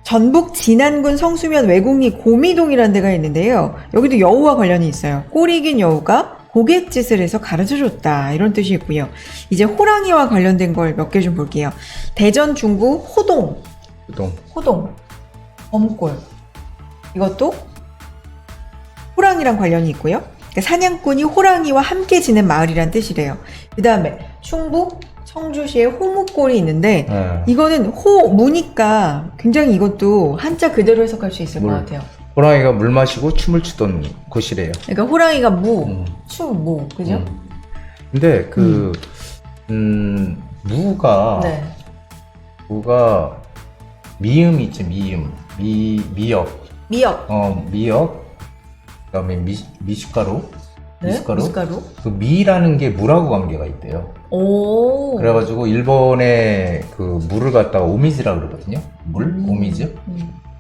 전북 진안군 성수면 외곡리 고미동이라는 데가 있는데요. 여기도 여우와 관련이 있어요. 꼬리 긴 여우가 고갯짓을 해서 가르쳐줬다. 이런 뜻이 있고요. 이제 호랑이와 관련된 걸 몇 개 좀 볼게요. 대전 중구 호동, 범골. 이것도 호랑이랑 관련이 있고요. 그러니까 사냥꾼이 호랑이와 함께 지낸 마을이란 뜻이래요. 그 다음에 충북 청주시에 호무골이 있는데 이거는 무니까 굉장히 이것도 한자 그대로 해석할 수 있을 것 같아요. 호랑이가 물 마시고 춤을 추던 곳이래요. 그러니까 호랑이가 무, 그죠? 근데 무가 네. 미음이 있지, 미역. 미역. 그다음에 미숫가루. 네? 미숫가루? 그 미라는 게 물하고 관계가 있대요. 오. 그래가지고 일본에 그 물을 갖다가 오미즈라 그러거든요. 오미즈.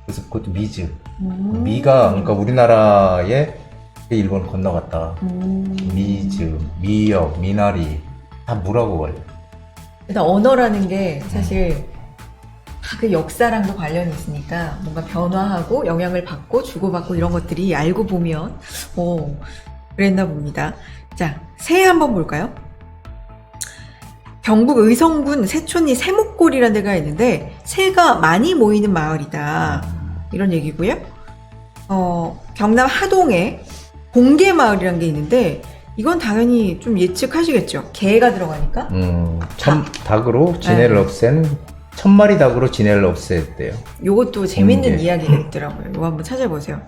그래서 그것도 미즈. 미가 그러니까 우리나라에 일본 건너갔다. 미즈, 미역, 미나리 다 물하고 관련. 일단 언어라는 게 사실 그 역사랑도 관련이 있으니까 뭔가 변화하고 영향을 받고 주고받고 이런 것들이 알고 보면 그랬나 봅니다. 자, 새 한번 볼까요? 경북 의성군 새촌리 세목골이라는 데가 있는데 새가 많이 모이는 마을이다. 이런 얘기고요. 경남 하동에 공개마을이라는 게 있는데 이건 당연히 좀 예측하시겠죠. 개가 들어가니까. 닭으로 진해를 없앤 1000마리 닭으로 진해를 없앴대요. 요것도 재밌는 이야기가 있더라고요. 이거 한번 찾아보세요.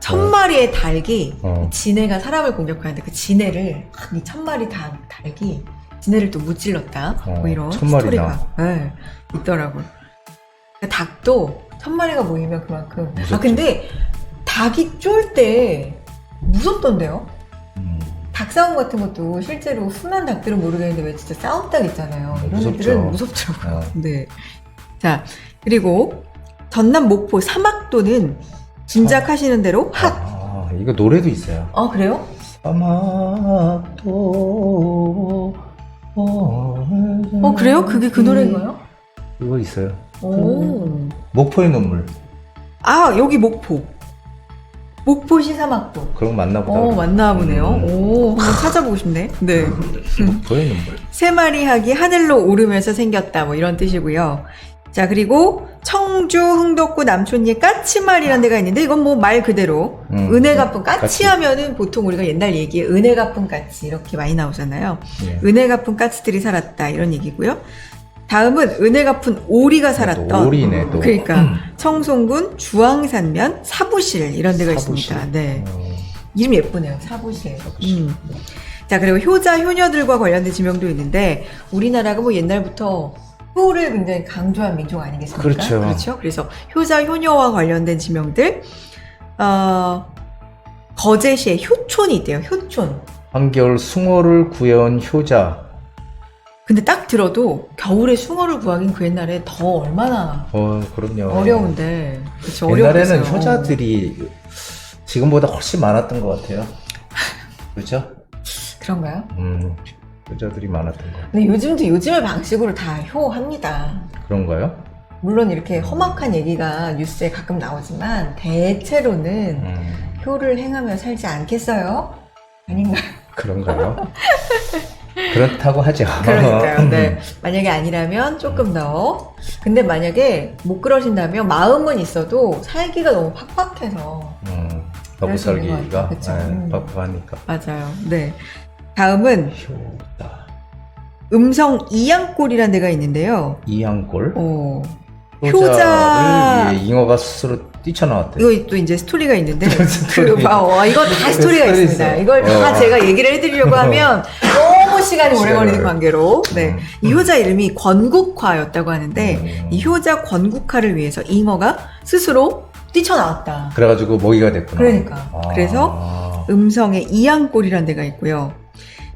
1000마리의 닭이 진해가 사람을 공격하는데 그 진해를 이 1000마리 닭이 진해를 또 무찔렀다. 뭐 이런 1000마리나. 스토리가 있더라고요. 닭도 1000마리가 모이면 그만큼. 무섭죠. 아 근데 닭이 쫄 때 무섭던데요? 닭 싸움 같은 것도 실제로 순한 닭들은 모르겠는데 왜 진짜 싸움 닭 있잖아요. 이런 무섭죠. 애들은 무섭더라고요. 어. 네. 자, 그리고 전남 목포 사막도는 짐작하시는 대로 핫. 아, 이거 노래도 있어요. 그래요? 사막도 그래요? 그게 그 노래인가요? 이거 있어요. 오. 목포의 눈물. 아, 여기 목포. 목포시 사막도. 그런 거 맞나 보다. 맞나 보네요. 오, 한번 찾아보고 싶네. 네. 목포의 눈물. 세 마리 학이 하늘로 오르면서 생겼다. 뭐 이런 뜻이고요. 자, 그리고 청주 흥덕구 남촌리에 까치말이라는 데가 있는데 이건 뭐 말 그대로 은혜 갚은 까치 까치. 하면은 보통 우리가 옛날 얘기에 은혜 갚은 까치 이렇게 많이 나오잖아요. 예. 은혜 갚은 까치들이 살았다 이런 얘기고요. 다음은 은혜 갚은 오리가 살았던 또 오리네 또. 그러니까 청송군 주황산면 사부실 이런 데가 사부실. 있습니다. 네. 어, 이름 예쁘네요. 사부실. 사부실. 자, 그리고 효자, 효녀들과 관련된 지명도 있는데, 우리나라가 뭐 옛날부터 효를 굉장히 강조한 민족 아니겠습니까? 그렇죠. 그래서 효자, 효녀와 관련된 지명들, 거제시에 효촌이 있대요. 효촌. 한겨울 숭어를 구해온 효자. 근데 딱 들어도 겨울에 숭어를 구하긴 그 옛날에 더 얼마나 그럼요. 어려운데. 그렇죠. 옛날에는 어려웠어요. 효자들이 지금보다 훨씬 많았던 것 같아요. 그렇죠? 그런가요? 효자들이 많았던 것 같아요. 근데 요즘도 요즘의 방식으로 다 효합니다. 그런가요? 물론 이렇게 험악한 얘기가 뉴스에 가끔 나오지만 대체로는 효를 행하며 살지 않겠어요? 아닌가요? 그런가요? 그렇다고 하죠. 그러니까요. 네. 만약에 아니라면 조금 더. 근데 만약에 못 그러신다면 마음은 있어도 살기가 너무 팍팍해서. 바보 수 있는 것 살기가 같아요. 그쵸? 팍팍하니까. 맞아요. 네. 다음은 효자. 음성 이양골이라는 데가 있는데요. 이양골. 효자를 효자를 잉어가 스스로 뛰쳐나왔대요. 이거 또 이제 스토리가 있는데 스토리. 이거 다 스토리가 스토리 있습니다. 있어. 이걸 다 제가 얘기를 해드리려고 하면 너무 시간이 오래 걸리는 관계로 네. 이 효자 이름이 권국화였다고 하는데 이 효자 권국화를 위해서 잉어가 스스로 뛰쳐나왔다. 그래가지고 먹이가 됐구나. 그러니까 그래서 음성에 이양골이라는 데가 있고요.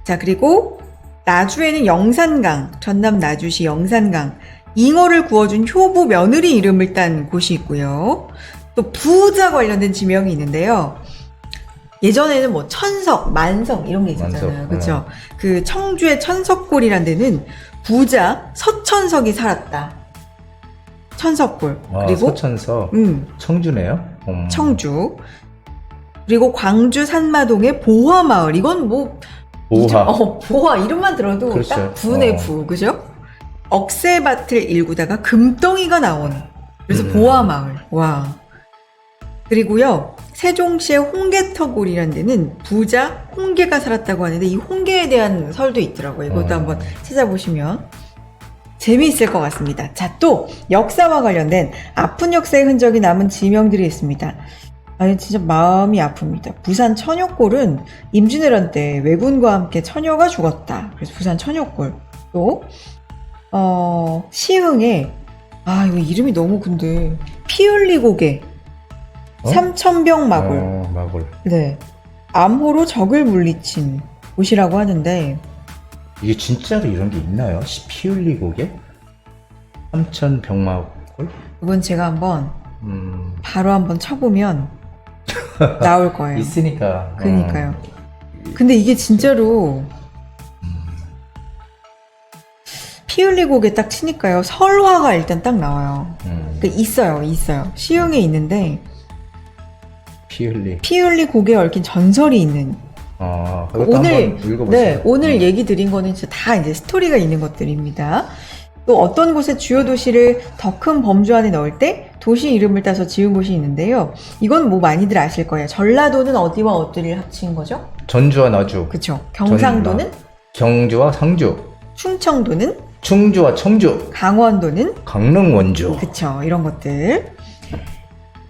자, 그리고 나주에는 영산강, 전남 나주시 영산강 잉어를 구워준 효부 며느리 이름을 딴 곳이 있고요. 또 부자 관련된 지명이 있는데요. 예전에는 뭐 천석, 만석 이런 게 있었잖아요. 만석, 그렇죠? 그 청주의 천석골이라는 데는 부자 서천석이 살았다. 천석골. 그리고 서천석. 청주네요. 청주. 그리고 광주 산마동의 보화마을. 이건 뭐 보화. 보화 이름만 들어도 그렇죠. 딱 부네 부. 그죠? 억새밭을 일구다가 금덩이가 나온. 그래서 보화마을. 와. 그리고요. 세종시의 홍계터골이라는 데는 부자 홍계가 살았다고 하는데 이 홍계에 대한 설도 있더라고요. 이것도 한번 찾아보시면 재미있을 것 같습니다. 자, 또 역사와 관련된 아픈 역사의 흔적이 남은 지명들이 있습니다. 아니 진짜 마음이 아픕니다. 부산 천여골은 임진왜란 때 왜군과 함께 처녀가 죽었다. 그래서 부산 천여골. 또 시흥에 이거 이름이 너무 근데 피흘리고개 삼천병 마골. 마골. 네. 암호로 적을 물리친 곳이라고 하는데 이게 진짜로 이런 게 있나요? 피 흘리고게? 삼천병마골? 이건 제가 한번 바로 한번 쳐보면 나올 거예요. 있으니까. 그러니까요. 근데 이게 진짜로 피 흘리고개 딱 치니까요. 설화가 일단 딱 나와요. 있어요. 시흥에 있는데 피 흘리고개에 얽힌 전설이 있는. 오늘 얘기 드린 거는 진짜 다 이제 스토리가 있는 것들입니다. 또 어떤 곳의 주요 도시를 더 큰 범주 안에 넣을 때 도시 이름을 따서 지은 곳이 있는데요. 이건 뭐 많이들 아실 거예요. 전라도는 어디와 어디를 합친 거죠? 전주와 나주. 그쵸. 경상도는? 경주와 상주. 충청도는? 충주와 청주. 강원도는? 강릉 원주. 그쵸. 이런 것들.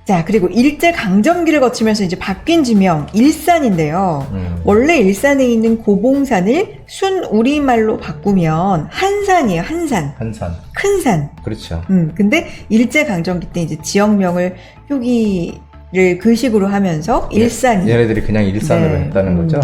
자, 그리고 일제강점기를 거치면서 이제 바뀐 지명, 일산인데요. 원래 일산에 있는 고봉산을 순 우리말로 바꾸면 한산이에요, 한산. 한산. 큰 산. 그렇죠. 근데 일제강점기 때 이제 지역명을 표기를 그식으로 하면서 일산이. 얘네들이 그냥 일산으로 네. 했다는 거죠?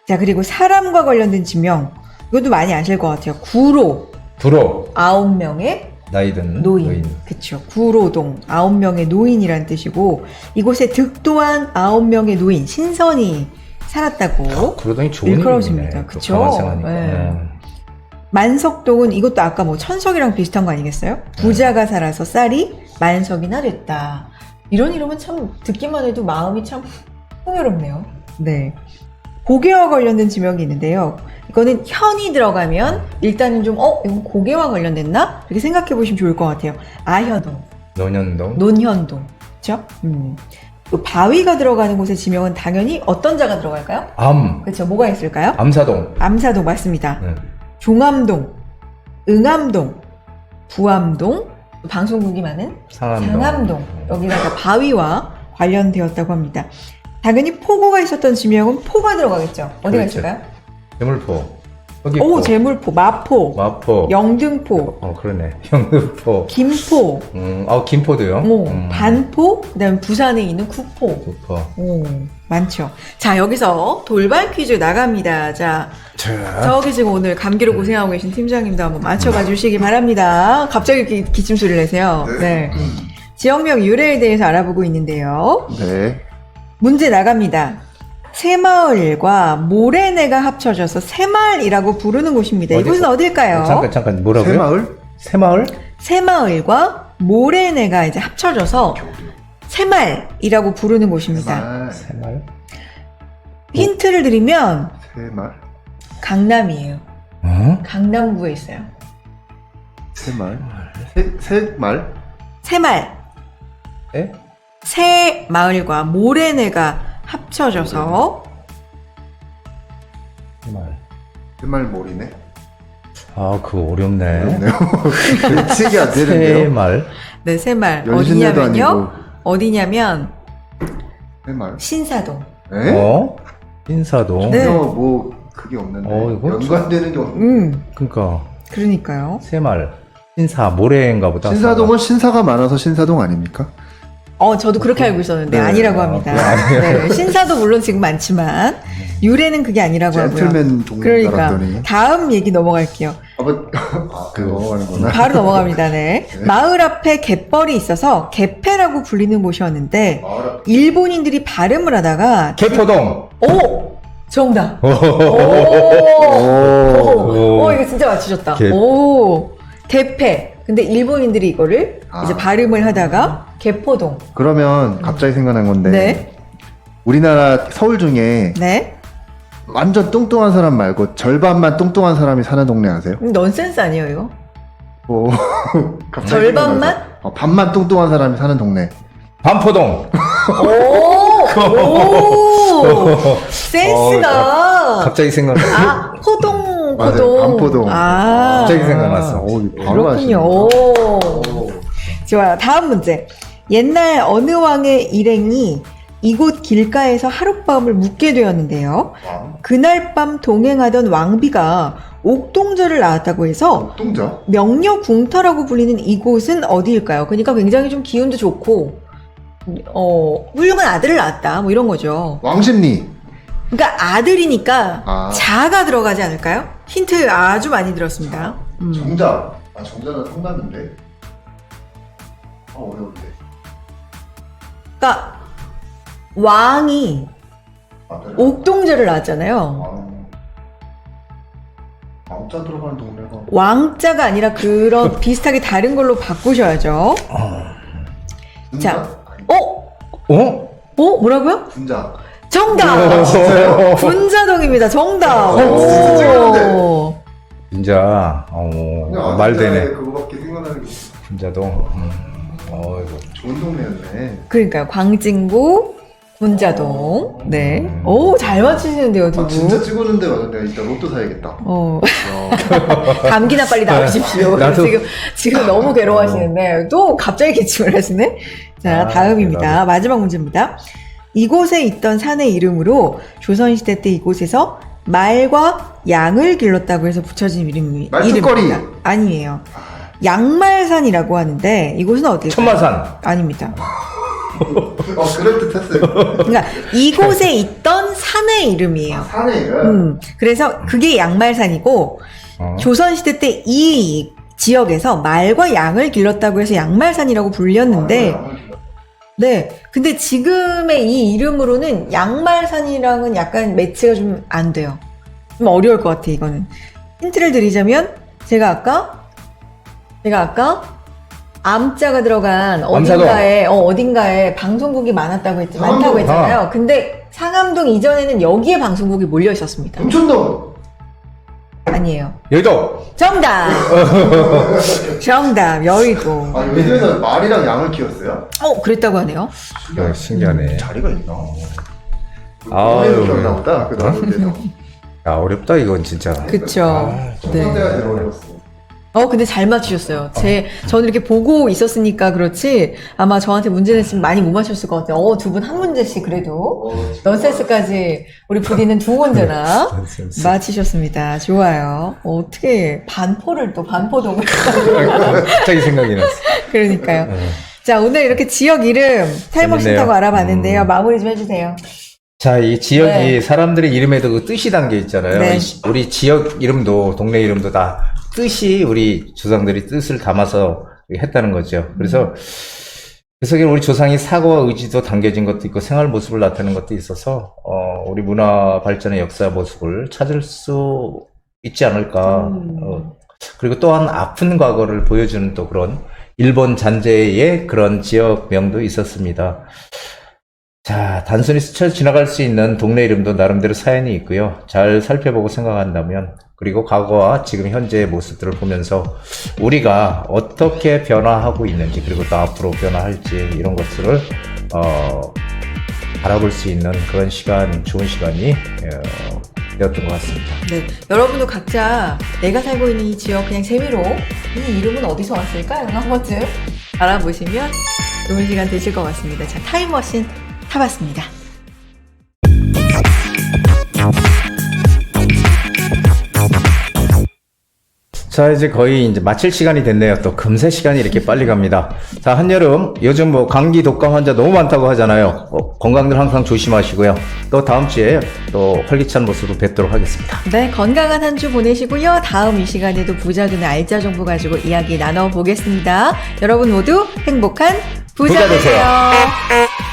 자, 그리고 사람과 관련된 지명. 이것도 많이 아실 것 같아요. 구로. 두로. 9명의 나이 든 노인. 그쵸. 구로동 9명의 노인이란 뜻이고, 이곳에 득도한 9명의 노인, 신선이 살았다고. 그러더니 좋은 일컬어집니다. 이름이네. 그쵸? 가만생각하니까. 네. 만석동은 이것도 아까 뭐 천석이랑 비슷한 거 아니겠어요? 부자가 살아서 쌀이 만석이나 됐다. 이런 이름은 참 듣기만 해도 마음이 참 풍요롭네요. 네. 고개와 관련된 지명이 있는데요. 이거는 현이 들어가면 일단은 좀 이건 고개와 관련됐나? 이렇게 생각해 보시면 좋을 것 같아요. 아현동, 논현동. 논현동, 그렇죠? 또 바위가 들어가는 곳의 지명은 당연히 어떤 자가 들어갈까요? 그렇죠. 뭐가 있을까요? 암사동. 암사동 맞습니다. 네. 종암동, 응암동, 부암동, 방송국이 많은 상암동. 여기다가 바위와 관련되었다고 합니다. 당연히 포구가 있었던 지명은 포가 들어가겠죠. 어디가 그렇죠. 있을까요? 재물포. 여기 오, 제물포, 마포, 마포. 영등포, 그러네. 영등포. 김포, 김포도요. 반포, 그다음 부산에 있는 구포. 구포. 오, 많죠. 자, 여기서 돌발 퀴즈 나갑니다. 자, 저기 지금 오늘 감기로 고생하고 계신 팀장님도 한번 맞춰봐 주시기 바랍니다. 갑자기 이렇게 기침 소리를 내세요. 네. 지역명 유래에 대해서 알아보고 있는데요. 네. 문제 나갑니다. 새마을과 모래내가 합쳐져서 새마을이라고 부르는 곳입니다. 이곳은 어딜까요? 잠깐 뭐라고요? 새마을? 새마을? 새마을과 모래내가 이제 합쳐져서 새마을이라고 부르는 곳입니다. 새마을? 힌트를 드리면 새마을? 강남이에요. 강남구에 있어요. 새마을? 새마을? 새마을. 예? 새마을과 모래내가 합쳐져서 새마을. 새마을몰이네. 그거 어렵네. 어렵네요. 예측이 안 되는데요. 새마을. 네, 새마을. 연신내도 어디냐면요? 아니고. 어디냐면 새마을? 신사동. 에? 신사동. 네. 전혀 뭐 그게 없는데 이거 연관되는 게 없는데. 그러니까 그러니까요. 새마을. 신사 모래인가 보다. 신사동은 신사가 많아서 신사동 아닙니까? 저도 그렇게 알고 있었는데 네. 아니라고 합니다. 네, 신사도 물론 지금 많지만 유래는 그게 아니라고 하고요. 젠틀맨 동네 그러니까 알았더니. 다음 얘기 넘어갈게요. 그거 넘어가는구나. 바로 넘어갑니다. 네. 마을 앞에 갯벌이 있어서 개패라고 불리는 곳이었는데 일본인들이 발음을 하다가 개포동. 오! 정답. 오! 이거 진짜 맞추셨다. 오! 개패. 근데 일본인들이 이거를 이제 발음을 하다가 개포동. 그러면 갑자기 생각난 건데 네. 우리나라 서울 중에 네. 완전 뚱뚱한 사람 말고 절반만 뚱뚱한 사람이 사는 동네 아세요? 넌센스 아니에요, 이거? 갑자기 절반만? 생각나서. 반만 뚱뚱한 사람이 사는 동네. 반포동. 오! 센스가. 갑자기 생각났어. 포동. 맞아요, 반포동. 갑자기 생각났어. 이거 바로 그렇군요. 오. 좋아요. 다음 문제. 옛날 어느 왕의 일행이 이곳 길가에서 하룻밤을 묵게 되었는데요. 그날 밤 동행하던 왕비가 옥동자를 낳았다고 해서 뚱자? 명려궁터라고 불리는 이곳은 어디일까요? 그러니까 굉장히 좀 기운도 좋고 훌륭한 아들을 낳았다 뭐 이런 거죠. 왕십리. 그러니까 아들이니까 자가 들어가지 않을까요? 힌트 아주 많이 들었습니다. 정자. 정자는 성남인데. 어려운데. 그러니까 왕이 옥동자를 낳았잖아요. 왕자 들어가는 동네가. 왕자가 아니라 그런 비슷하게 다른 걸로 바꾸셔야죠. 자, 뭐라고요? 군자. 정답! 분자동입니다. 정답! 오. 진짜 말 되네. 그거밖에 생각나는 게 없어. 분자동. 좋은 동네였네. 그러니까요. 광진구 문자동. 네. 오, 잘 맞히시는데요, 두 아, 분. 진짜 찍었는데 맞아. 내가 이따 로또 사야겠다. 감기나 빨리 나으십시오. 나도. 지금 너무 괴로워하시는데, 또 갑자기 기침을 하시네? 자, 아, 다음입니다. 나도. 마지막 문제입니다. 이곳에 있던 산의 이름으로 조선시대 때 이곳에서 말과 양을 길렀다고 해서 붙여진 말뚝거리. 이름입니다. 아니에요. 양말산이라고 하는데, 이곳은 어디일까요? 천마산. 아닙니다. 그럴듯했어요. 그러니까 이곳에 있던 산의 이름이에요. 산에 이름. 그래서 그게 양말산이고 어. 조선시대 때 이 지역에서 말과 양을 길렀다고 해서 양말산이라고 불렸는데 네. 근데 지금의 이 이름으로는 양말산이랑은 약간 매치가 좀 안 돼요. 좀 어려울 것 같아, 이거는. 힌트를 드리자면 제가 아까 암자가 들어간 어딘가에 방송국이 많다고 했잖아요. 근데 상암동 이전에는 여기에 방송국이 몰려 있었습니다. 금천동. 아니에요. 여의도. 정답! 정답, 여의도. 아, 여기에서 말이랑 양을 키웠어요? 그랬다고 하네요. 야, 신기하네. 자리가 있나? 아유. 기억나 보다. 그 넓은 데서. 야, 어렵다, 이건 진짜. 그쵸. 네. 상대가 제일 어려웠어. 근데 잘 맞추셨어요. 저는 이렇게 보고 있었으니까 그렇지, 아마 저한테 문제 냈으면 많이 못 맞췄을 것 같아요. 두 분 한 문제씩 그래도. 넌센스까지 우리 부디는 두 문제나 넌센스. 맞히셨습니다. 좋아요. 어떻게 반포동을. 갑자기 생각이 났어. 그러니까요. 자, 오늘 이렇게 지역 이름 타임머신 재밌네요. 타고 알아봤는데요. 마무리 좀 해주세요. 자, 이 지역이 네. 사람들의 이름에도 그 뜻이 담겨 있잖아요. 네. 우리 지역 이름도, 동네 이름도 다 뜻이, 우리 조상들이 뜻을 담아서 했다는 거죠. 그래서 그 속에 우리 조상이 사고와 의지도 담겨진 것도 있고 생활 모습을 나타내는 것도 있어서 우리 문화 발전의 역사 모습을 찾을 수 있지 않을까. 그리고 또한 아픈 과거를 보여주는 또 그런 일본 잔재의 그런 지역명도 있었습니다. 자, 단순히 스쳐 지나갈 수 있는 동네 이름도 나름대로 사연이 있고요. 잘 살펴보고 생각한다면, 그리고 과거와 지금 현재의 모습들을 보면서 우리가 어떻게 변화하고 있는지, 그리고 또 앞으로 변화할지, 이런 것들을 알아볼 수 있는 그런 좋은 시간이 되었던 것 같습니다. 네, 여러분도 각자 내가 살고 있는 이 지역 그냥 재미로 이 이름은 어디서 왔을까? 이런 거 한 번쯤 알아보시면 좋은 시간 되실 것 같습니다. 자, 타임머신 타봤습니다. 자, 이제 거의 이제 마칠 시간이 됐네요. 또 금세 시간이 이렇게 빨리 갑니다. 자, 한여름, 요즘 뭐 감기, 독감 환자 너무 많다고 하잖아요. 건강들 항상 조심하시고요. 또 다음 주에 또 활기찬 모습으로 뵙도록 하겠습니다. 네, 건강한 한 주 보내시고요. 다음 이 시간에도 부자들의 알짜 정보 가지고 이야기 나눠보겠습니다. 여러분 모두 행복한 부자 부자 되세요. 되세요.